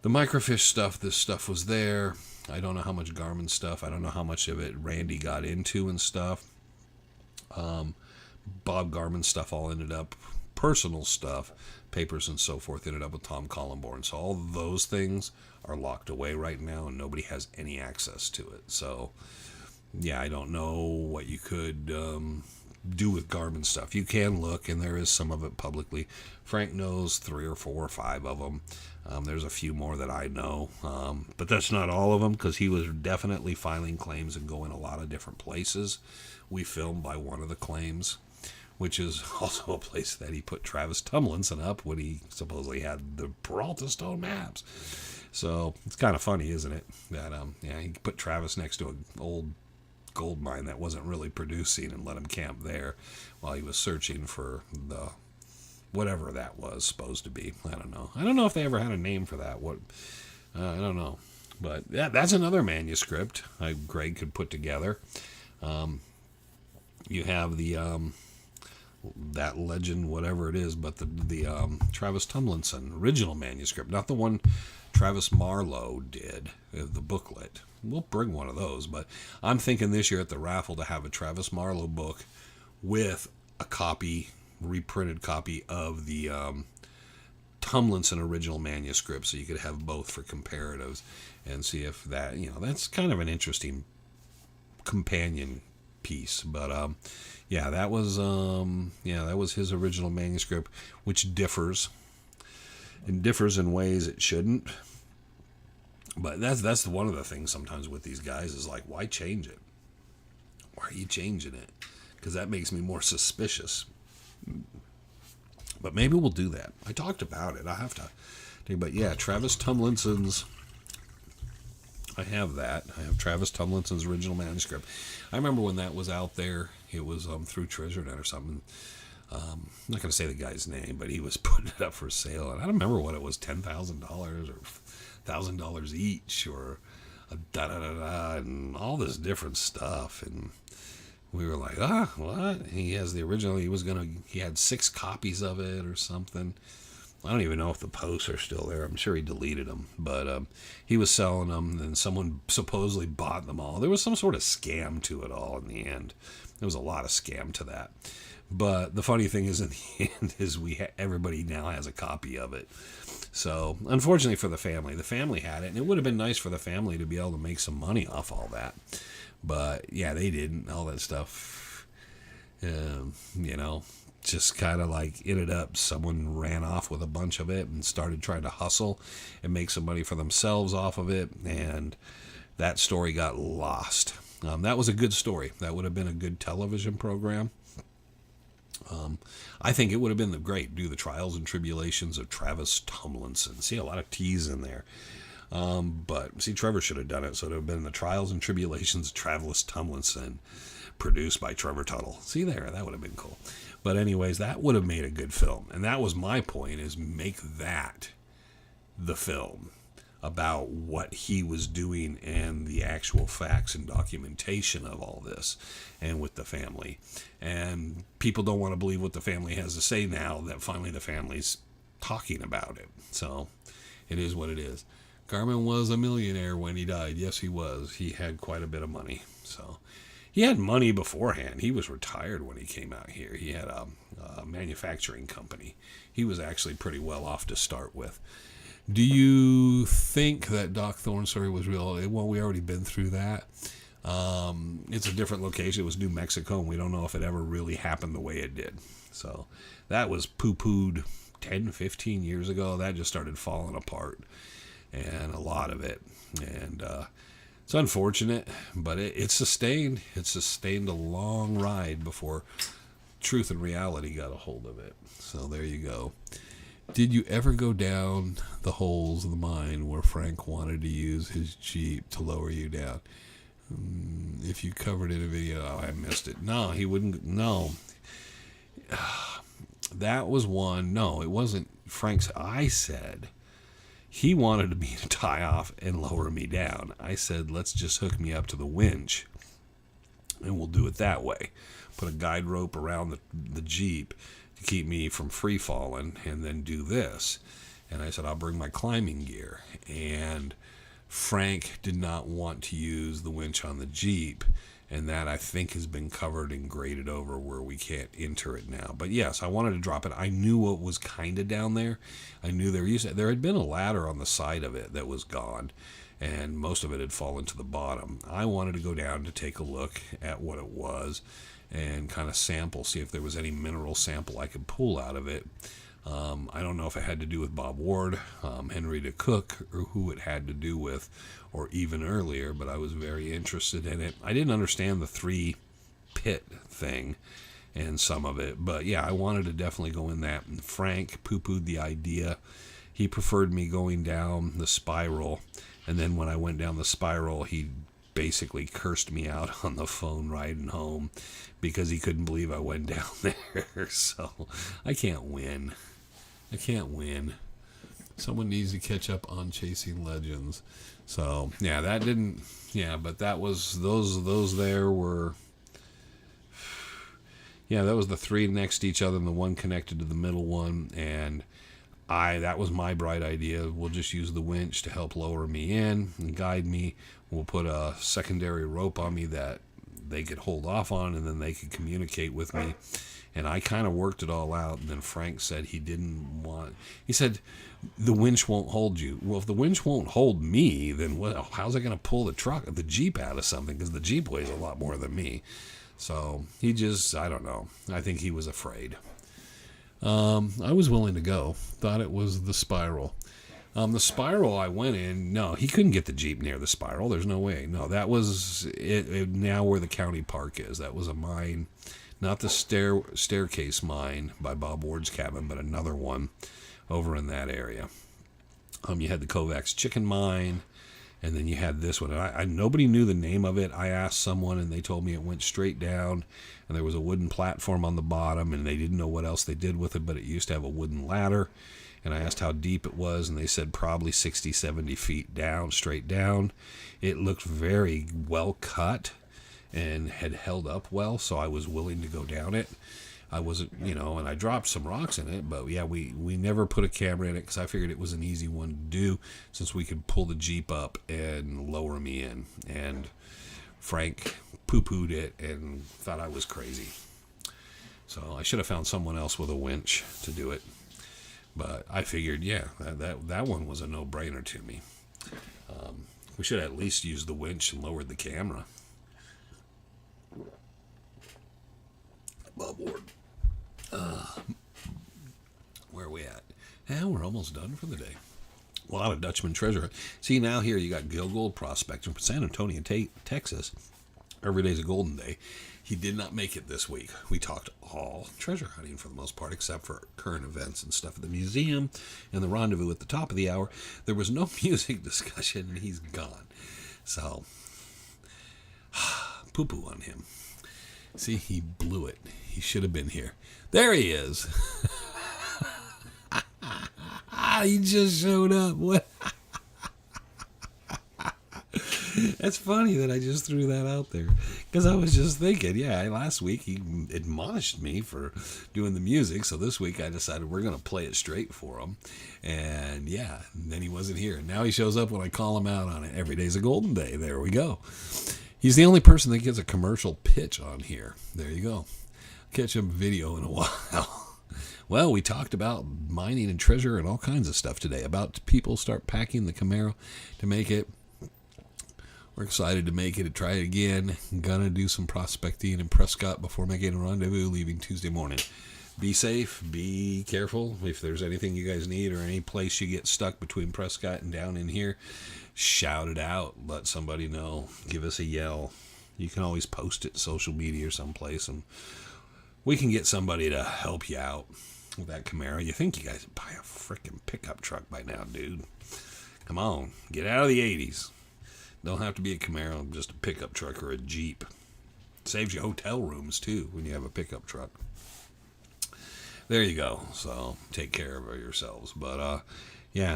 the microfiche stuff, this stuff was there. I don't know how much Garmin stuff. I don't know how much of it Randy got into and stuff. Bob Garman stuff all ended up, personal stuff, papers and so forth, ended up with Tom Collenborn. So all those things are locked away right now, and nobody has any access to it. So yeah, I don't know what you could do with Garmin stuff. You can look, and there is some of it publicly. Frank knows 3 or 4 or 5 of them. There's a few more that I know, but that's not all of them, because he was definitely filing claims and going a lot of different places. We filmed by one of the claims, which is also a place that he put Travis Tumlinson up when he supposedly had the Peralta Stone maps. So it's kind of funny, isn't it? That he put Travis next to an old gold mine that wasn't really producing and let him camp there while he was searching for the whatever that was supposed to be. I don't know if they ever had a name for that. I don't know, but that's another manuscript Greg could put together. You have the that legend, whatever it is, but the Travis Tumlinson original manuscript, not the one Travis Marlowe did, the booklet. We'll bring one of those, but I'm thinking this year at the raffle to have a Travis Marlowe book with a copy, reprinted copy of the Tumlinson original manuscript, so you could have both for comparatives and see if that, that's kind of an interesting companion piece. But that was his original manuscript, which differs. It differs in ways it shouldn't. But that's one of the things sometimes with these guys is like, why change it? Why are you changing it? Because that makes me more suspicious. But maybe we'll do that. I talked about it. I have to. But yeah, Travis Tomlinson's. I have that. I have Travis Tomlinson's original manuscript. I remember when that was out there. It was through TreasureNet or something. I'm not going to say the guy's name, but he was putting it up for sale. And I don't remember what it was, $10,000 or $1,000 each, or da-da-da-da, and all this different stuff. And we were like, what? He has the original. He had 6 copies of it or something. I don't even know if the posts are still there. I'm sure he deleted them. But he was selling them, and someone supposedly bought them all. There was some sort of scam to it all in the end. There was a lot of scam to that. But the funny thing is, in the end, is everybody now has a copy of it. So, unfortunately for the family had it, and it would have been nice for the family to be able to make some money off all that. But, yeah, they didn't. All that stuff, just kind of like ended up, someone ran off with a bunch of it and started trying to hustle and make some money for themselves off of it, and that story got lost. That was a good story. That would have been a good television program. I think it would have been great. Do the trials and tribulations of Travis Tomlinson. See, a lot of T's in there. But see, Trevor should have done it. So it would have been the trials and tribulations of Travis Tomlinson, produced by Trevor Tuttle. See there, that would have been cool. But anyways, that would have made a good film. And that was my point, is make that the film about what he was doing and the actual facts and documentation of all this, and with the family. And people don't want to believe what the family has to say now that finally the family's talking about it. So it is what it is. Garman was a millionaire when he died. Yes, he was. He had quite a bit of money. So he had money beforehand. He was retired when he came out here. He had a manufacturing company. He was actually pretty well off to start with. Do you think that Doc Thorne's story was real? Well, we already been through that. It's a different location. It was New Mexico, and we don't know if it ever really happened the way it did. So that was poo-pooed 10, 15 years ago. That just started falling apart, and a lot of it. And it's unfortunate, but it sustained. It sustained a long ride before truth and reality got a hold of it. So there you go. Did you ever go down the holes of the mine where Frank wanted to use his Jeep to lower you down? If you covered it in a video, I missed it. No, he wouldn't. No. That was one. No, it wasn't Frank's. I said he wanted me to tie off and lower me down. I said, let's just hook me up to the winch, and we'll do it that way. Put a guide rope around the Jeep to keep me from free falling, and then do this. And I said, I'll bring my climbing gear. And Frank did not want to use the winch on the Jeep, and that I think has been covered and graded over where we can't enter it now. But yes, I wanted to drop it. I knew what was kind of down there. I knew there had been a ladder on the side of it that was gone, and most of it had fallen to the bottom. I wanted to go down to take a look at what it was and kind of sample, see if there was any mineral sample I could pull out of it. I don't know if it had to do with Bob Ward, Henry DeCook, or who it had to do with, or even earlier, but I was very interested in it. I didn't understand the 3-pit thing and some of it, but yeah, I wanted to definitely go in that. And Frank poo-pooed the idea. He preferred me going down the spiral, and then when I went down the spiral, he basically cursed me out on the phone riding home because he couldn't believe I went down there. So I can't win. Someone needs to catch up on Chasing Legends. So yeah, that didn't. Yeah, but that was those there were. Yeah, that was the 3 next to each other, and the one connected to the middle one, and that was my bright idea. We'll just use the winch to help lower me in and guide me. We'll put a secondary rope on me that they could hold off on, and then they could communicate with me. And I kind of worked it all out. And then Frank said he said, the winch won't hold you. Well, if the winch won't hold me, then how's it going to pull the Jeep out of something? Because the Jeep weighs a lot more than me. So I don't know. I think he was afraid. I was willing to go. Thought it was the spiral. The spiral I went in, no, he couldn't get the Jeep near the spiral. There's no way. No, that was it now where the county park is. That was a mine, not the staircase mine by Bob Ward's cabin, but another one over in that area. You had the Kovacs chicken mine, and then you had this one. And I nobody knew the name of it. I asked someone, and they told me it went straight down, and there was a wooden platform on the bottom, and they didn't know what else they did with it, but it used to have a wooden ladder. And I asked how deep it was, and they said probably 60, 70 feet down, straight down. It looked very well cut and had held up well, so I was willing to go down it. I wasn't, and I dropped some rocks in it, but yeah, we never put a camera in it because I figured it was an easy one to do since we could pull the Jeep up and lower me in. And Frank poo-pooed it and thought I was crazy. So I should have found someone else with a winch to do it. But I figured, yeah, that one was a no-brainer to me. We should have at least used the winch and lowered the camera. Bob Ward. Where are we at? Yeah, we're almost done for the day. A lot of Dutchman treasure. See, now here you got Gil Gold prospecting from San Antonio, Texas. Every day's a golden day. He did not make it this week. We talked all treasure hunting for the most part, except for current events and stuff at the museum and the rendezvous at the top of the hour. There was no music discussion, and he's gone. So, poo-poo on him. See, he blew it. He should have been here. There he is. He just showed up. What? That's funny that I just threw that out there because I was just thinking, last week he admonished me for doing the music, so this week I decided we're going to play it straight for him, and then he wasn't here. Now he shows up when I call him out on it. Every day's a golden day. There we go. He's the only person that gets a commercial pitch on here. There you go. Catch a video in a while. Well, we talked about mining and treasure and all kinds of stuff today, about people start packing the Camaro to make it. We're excited to make it and try it again. Gonna do some prospecting in Prescott before making a rendezvous, leaving Tuesday morning. Be safe, be careful. If there's anything you guys need or any place you get stuck between Prescott and down in here, shout it out. Let somebody know. Give us a yell. You can always post it to social media or someplace, and we can get somebody to help you out with that Camaro. You think you guys would buy a freaking pickup truck by now, dude. Come on, get out of the 80s. Don't have to be a Camaro, just a pickup truck or a Jeep. Saves you hotel rooms, too, when you have a pickup truck. There you go. So, take care of yourselves. But,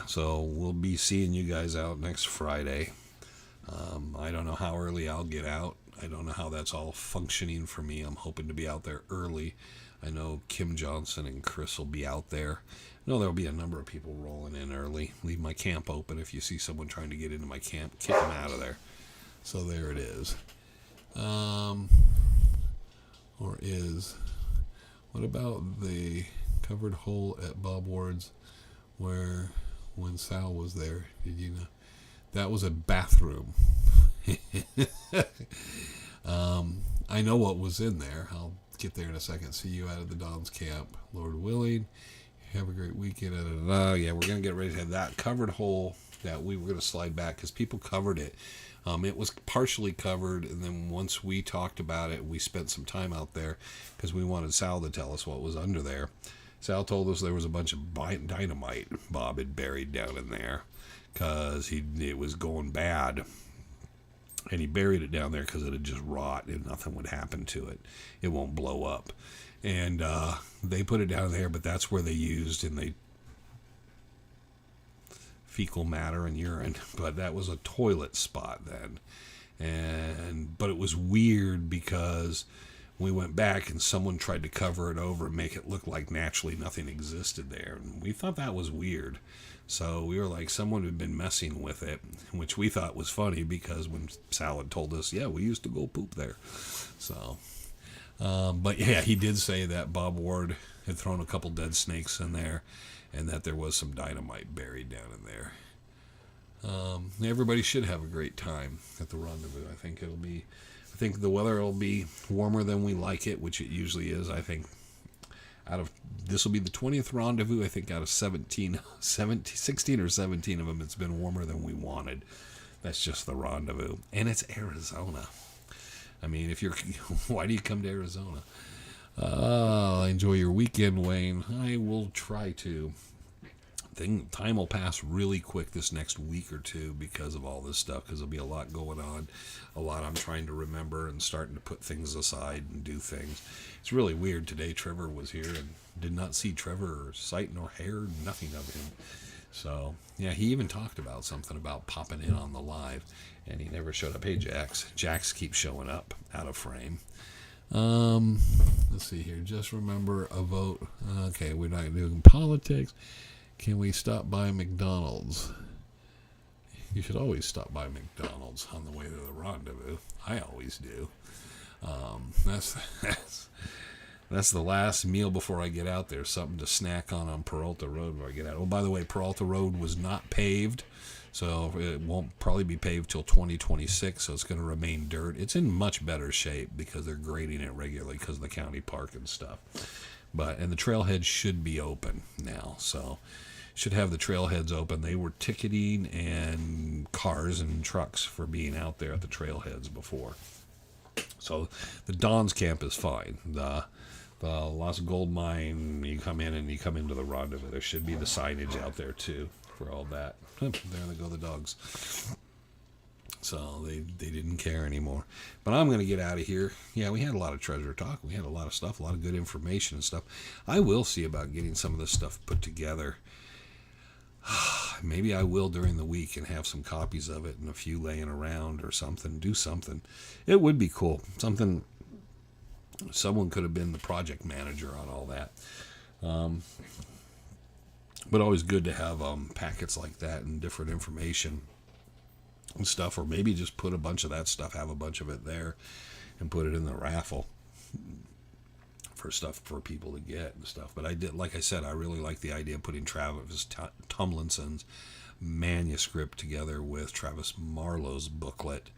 so we'll be seeing you guys out next Friday. I don't know how early I'll get out. I don't know how that's all functioning for me. I'm hoping to be out there early. I know Kim Johnson and Chris will be out there. I know there'll be a number of people rolling in early. Leave my camp open. If you see someone trying to get into my camp, kick them out of there. So there it is. What about the covered hole at Bob Ward's where when Sal was there, did you know? That was a bathroom. I know what was in there. I'll get there in a second. See you out at the Don's camp, Lord willing. Have a great weekend. Yeah, we're going to get ready to have that covered hole that we were going to slide back because people covered it. It was partially covered, and then once we talked about it, we spent some time out there because we wanted Sal to tell us what was under there. Sal told us there was a bunch of dynamite Bob had buried down in there because it was going bad. And he buried it down there because it had just rot and nothing would happen to it. It won't blow up. And they put it down there, but that's where they used fecal matter and urine. But that was a toilet spot then. But it was weird because we went back and someone tried to cover it over and make it look like naturally nothing existed there. And we thought that was weird. So we were like, someone had been messing with it, which we thought was funny because when Sal had told us, we used to go poop there. So, but he did say that Bob Ward had thrown a couple dead snakes in there and that there was some dynamite buried down in there. Everybody should have a great time at the rendezvous. I think the weather will be warmer than we like it, which it usually is. I This will be the 20th rendezvous, I think, out of 16 or 17 of them. It's been warmer than we wanted. That's just the rendezvous. And it's Arizona. I mean, why do you come to Arizona? Enjoy your weekend, Wayne. I will try to. Time will pass really quick this next week or two because of all this stuff, because there'll be a lot going on, a lot I'm trying to remember and starting to put things aside and do things. It's really weird. Today Trevor was here and did not see Trevor or sight nor hair, nothing of him. So, yeah, he even talked about something about popping in on the live, and he never showed up. Hey, Jax. Jax keeps showing up out of frame. Let's see here. Just remember a vote. Okay, we're not doing politics. Can we stop by McDonald's? You should always stop by McDonald's on the way to the rendezvous. I always do. That's the last meal before I get out there. Something to snack on Peralta Road when I get out. Oh, by the way, Peralta Road was not paved, so it won't probably be paved till 2026, so it's going to remain dirt. It's in much better shape because they're grading it regularly because of the county park and stuff. And the trailhead should be open now, so should have the trailheads open. They were ticketing and cars and trucks for being out there at the trailheads before. So the Don's Camp is fine. The Las Gold Mine, you come in and you come into the rendezvous. There should be the signage out there too for all that. There they go, the dogs. So they didn't care anymore. But I'm going to get out of here. Yeah, we had a lot of treasure talk. We had a lot of stuff, a lot of good information and stuff. I will see about getting some of this stuff put together. Maybe I will during the week and have some copies of it and a few laying around or something. Do something. It would be cool. Someone could have been the project manager on all that. But always good to have packets like that and different information and stuff, or maybe just put a bunch of that stuff, have a bunch of it there and put it in the raffle for stuff for people to get and stuff. But like I said, I really like the idea of putting Travis Tomlinson's manuscript together with Travis Marlowe's booklet,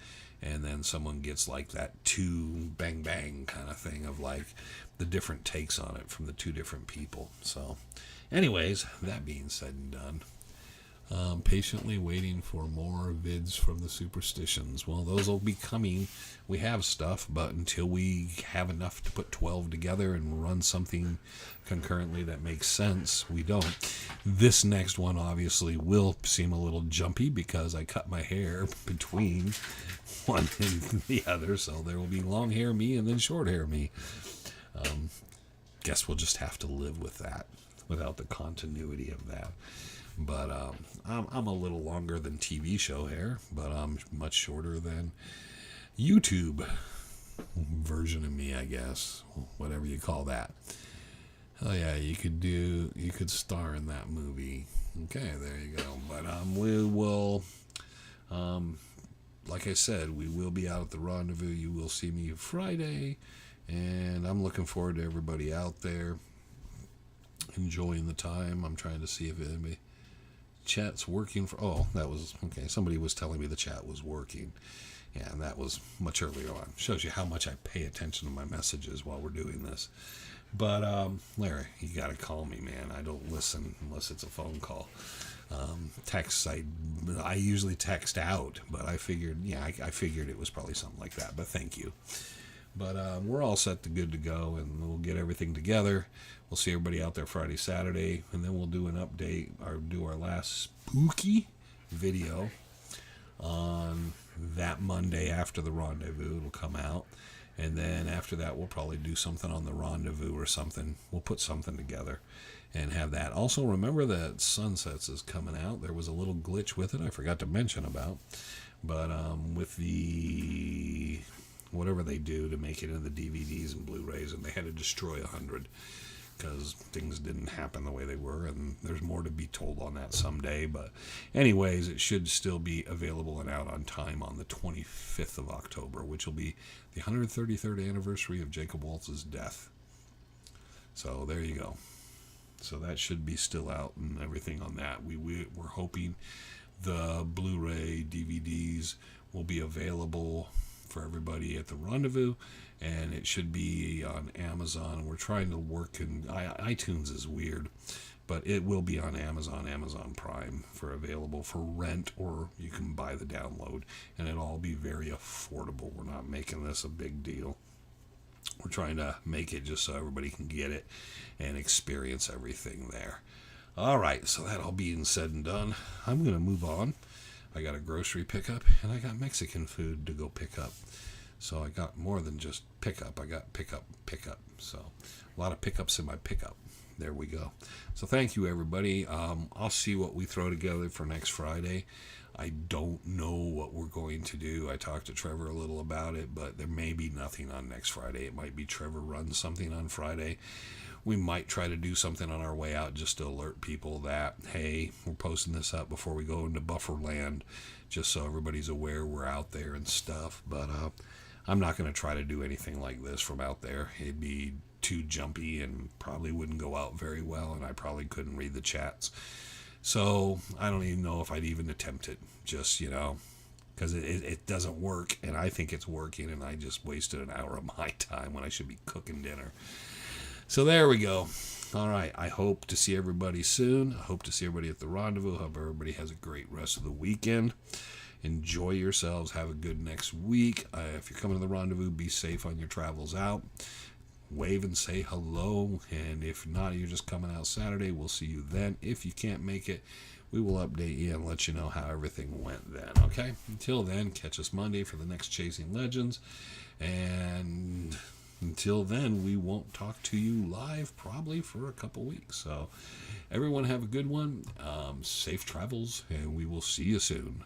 and then someone gets like that two bang bang kind of thing of like the different takes on it from the two different people. So anyways, that being said and done, patiently waiting for more vids from the Superstitions. Well, those will be coming. We have stuff, but until we have enough to put 12 together and run something concurrently that makes sense, we don't. This next one obviously will seem a little jumpy because I cut my hair between one and the other, so there will be long hair me and then short hair me. Guess we'll just have to live with that without the continuity of that. But I'm a little longer than TV show hair, but I'm much shorter than YouTube version of me, I guess, whatever you call that. Oh yeah, you could star in that movie. Okay, there you go. But we will, like I said, we will be out at the rendezvous. You will see me Friday, and I'm looking forward to everybody out there enjoying the time. I'm trying to see if anybody chat's working that was okay. Somebody was telling me the chat was working. Yeah, and that was much earlier on. Shows you how much I pay attention to my messages while we're doing this. But Larry, you gotta call me, man. I don't listen unless it's a phone call. Text, I usually text out, but I figured it was probably something like that. But thank you. But we're all set to good to go, and we'll get everything together. We'll see everybody out there Friday, Saturday, and then we'll do an update or do our last spooky video on that Monday after the rendezvous. It'll come out, and then after that we'll probably do something on the rendezvous or something. We'll put something together and have that. Also, remember that Sunsets is coming out. There was a little glitch with it I forgot to mention about, but with the whatever they do to make it into the DVDs and Blu-rays, and they had to destroy 100 because things didn't happen the way they were, and there's more to be told on that someday. But anyways, it should still be available and out on time on the 25th of October, which will be the 133rd anniversary of Jacob Waltz's death. So there you go. So that should be still out and everything on that. We're hoping the Blu-ray DVDs will be available for everybody at the Rendezvous, and it should be on Amazon. We're trying to work in iTunes is weird, but it will be on Amazon Prime for available for rent, or you can buy the download, and it'll all be very affordable. We're not making this a big deal. We're trying to make it just so everybody can get it and experience everything there. All right, so that all being said and done, I'm going to move on. I got a grocery pickup, and I got Mexican food to go pick up. So I got more than just pickup. I got pickup. So a lot of pickups in my pickup. There we go. So thank you, everybody. I'll see what we throw together for next Friday. I don't know what we're going to do. I talked to Trevor a little about it, but there may be nothing on next Friday. It might be Trevor runs something on Friday. We might try to do something on our way out just to alert people that, hey, we're posting this up before we go into buffer land, just so everybody's aware we're out there and stuff. But I'm not going to try to do anything like this from out there. It'd be too jumpy and probably wouldn't go out very well, and I probably couldn't read the chats. So I don't even know if I'd even attempt it, just, because it doesn't work, and I think it's working, and I just wasted an hour of my time when I should be cooking dinner. So there we go. All right, I hope to see everybody soon. I hope to see everybody at the Rendezvous. Hope everybody has a great rest of the weekend. Enjoy yourselves. Have a good next week. If you're coming to the Rendezvous, be safe on your travels out. Wave and say hello. And if not, you're just coming out Saturday, we'll see you then. If you can't make it, we will update you and let you know how everything went then, okay? Until then, catch us Monday for the next Chasing Legends. And until then, we won't talk to you live probably for a couple weeks. So everyone have a good one. Safe travels, and we will see you soon.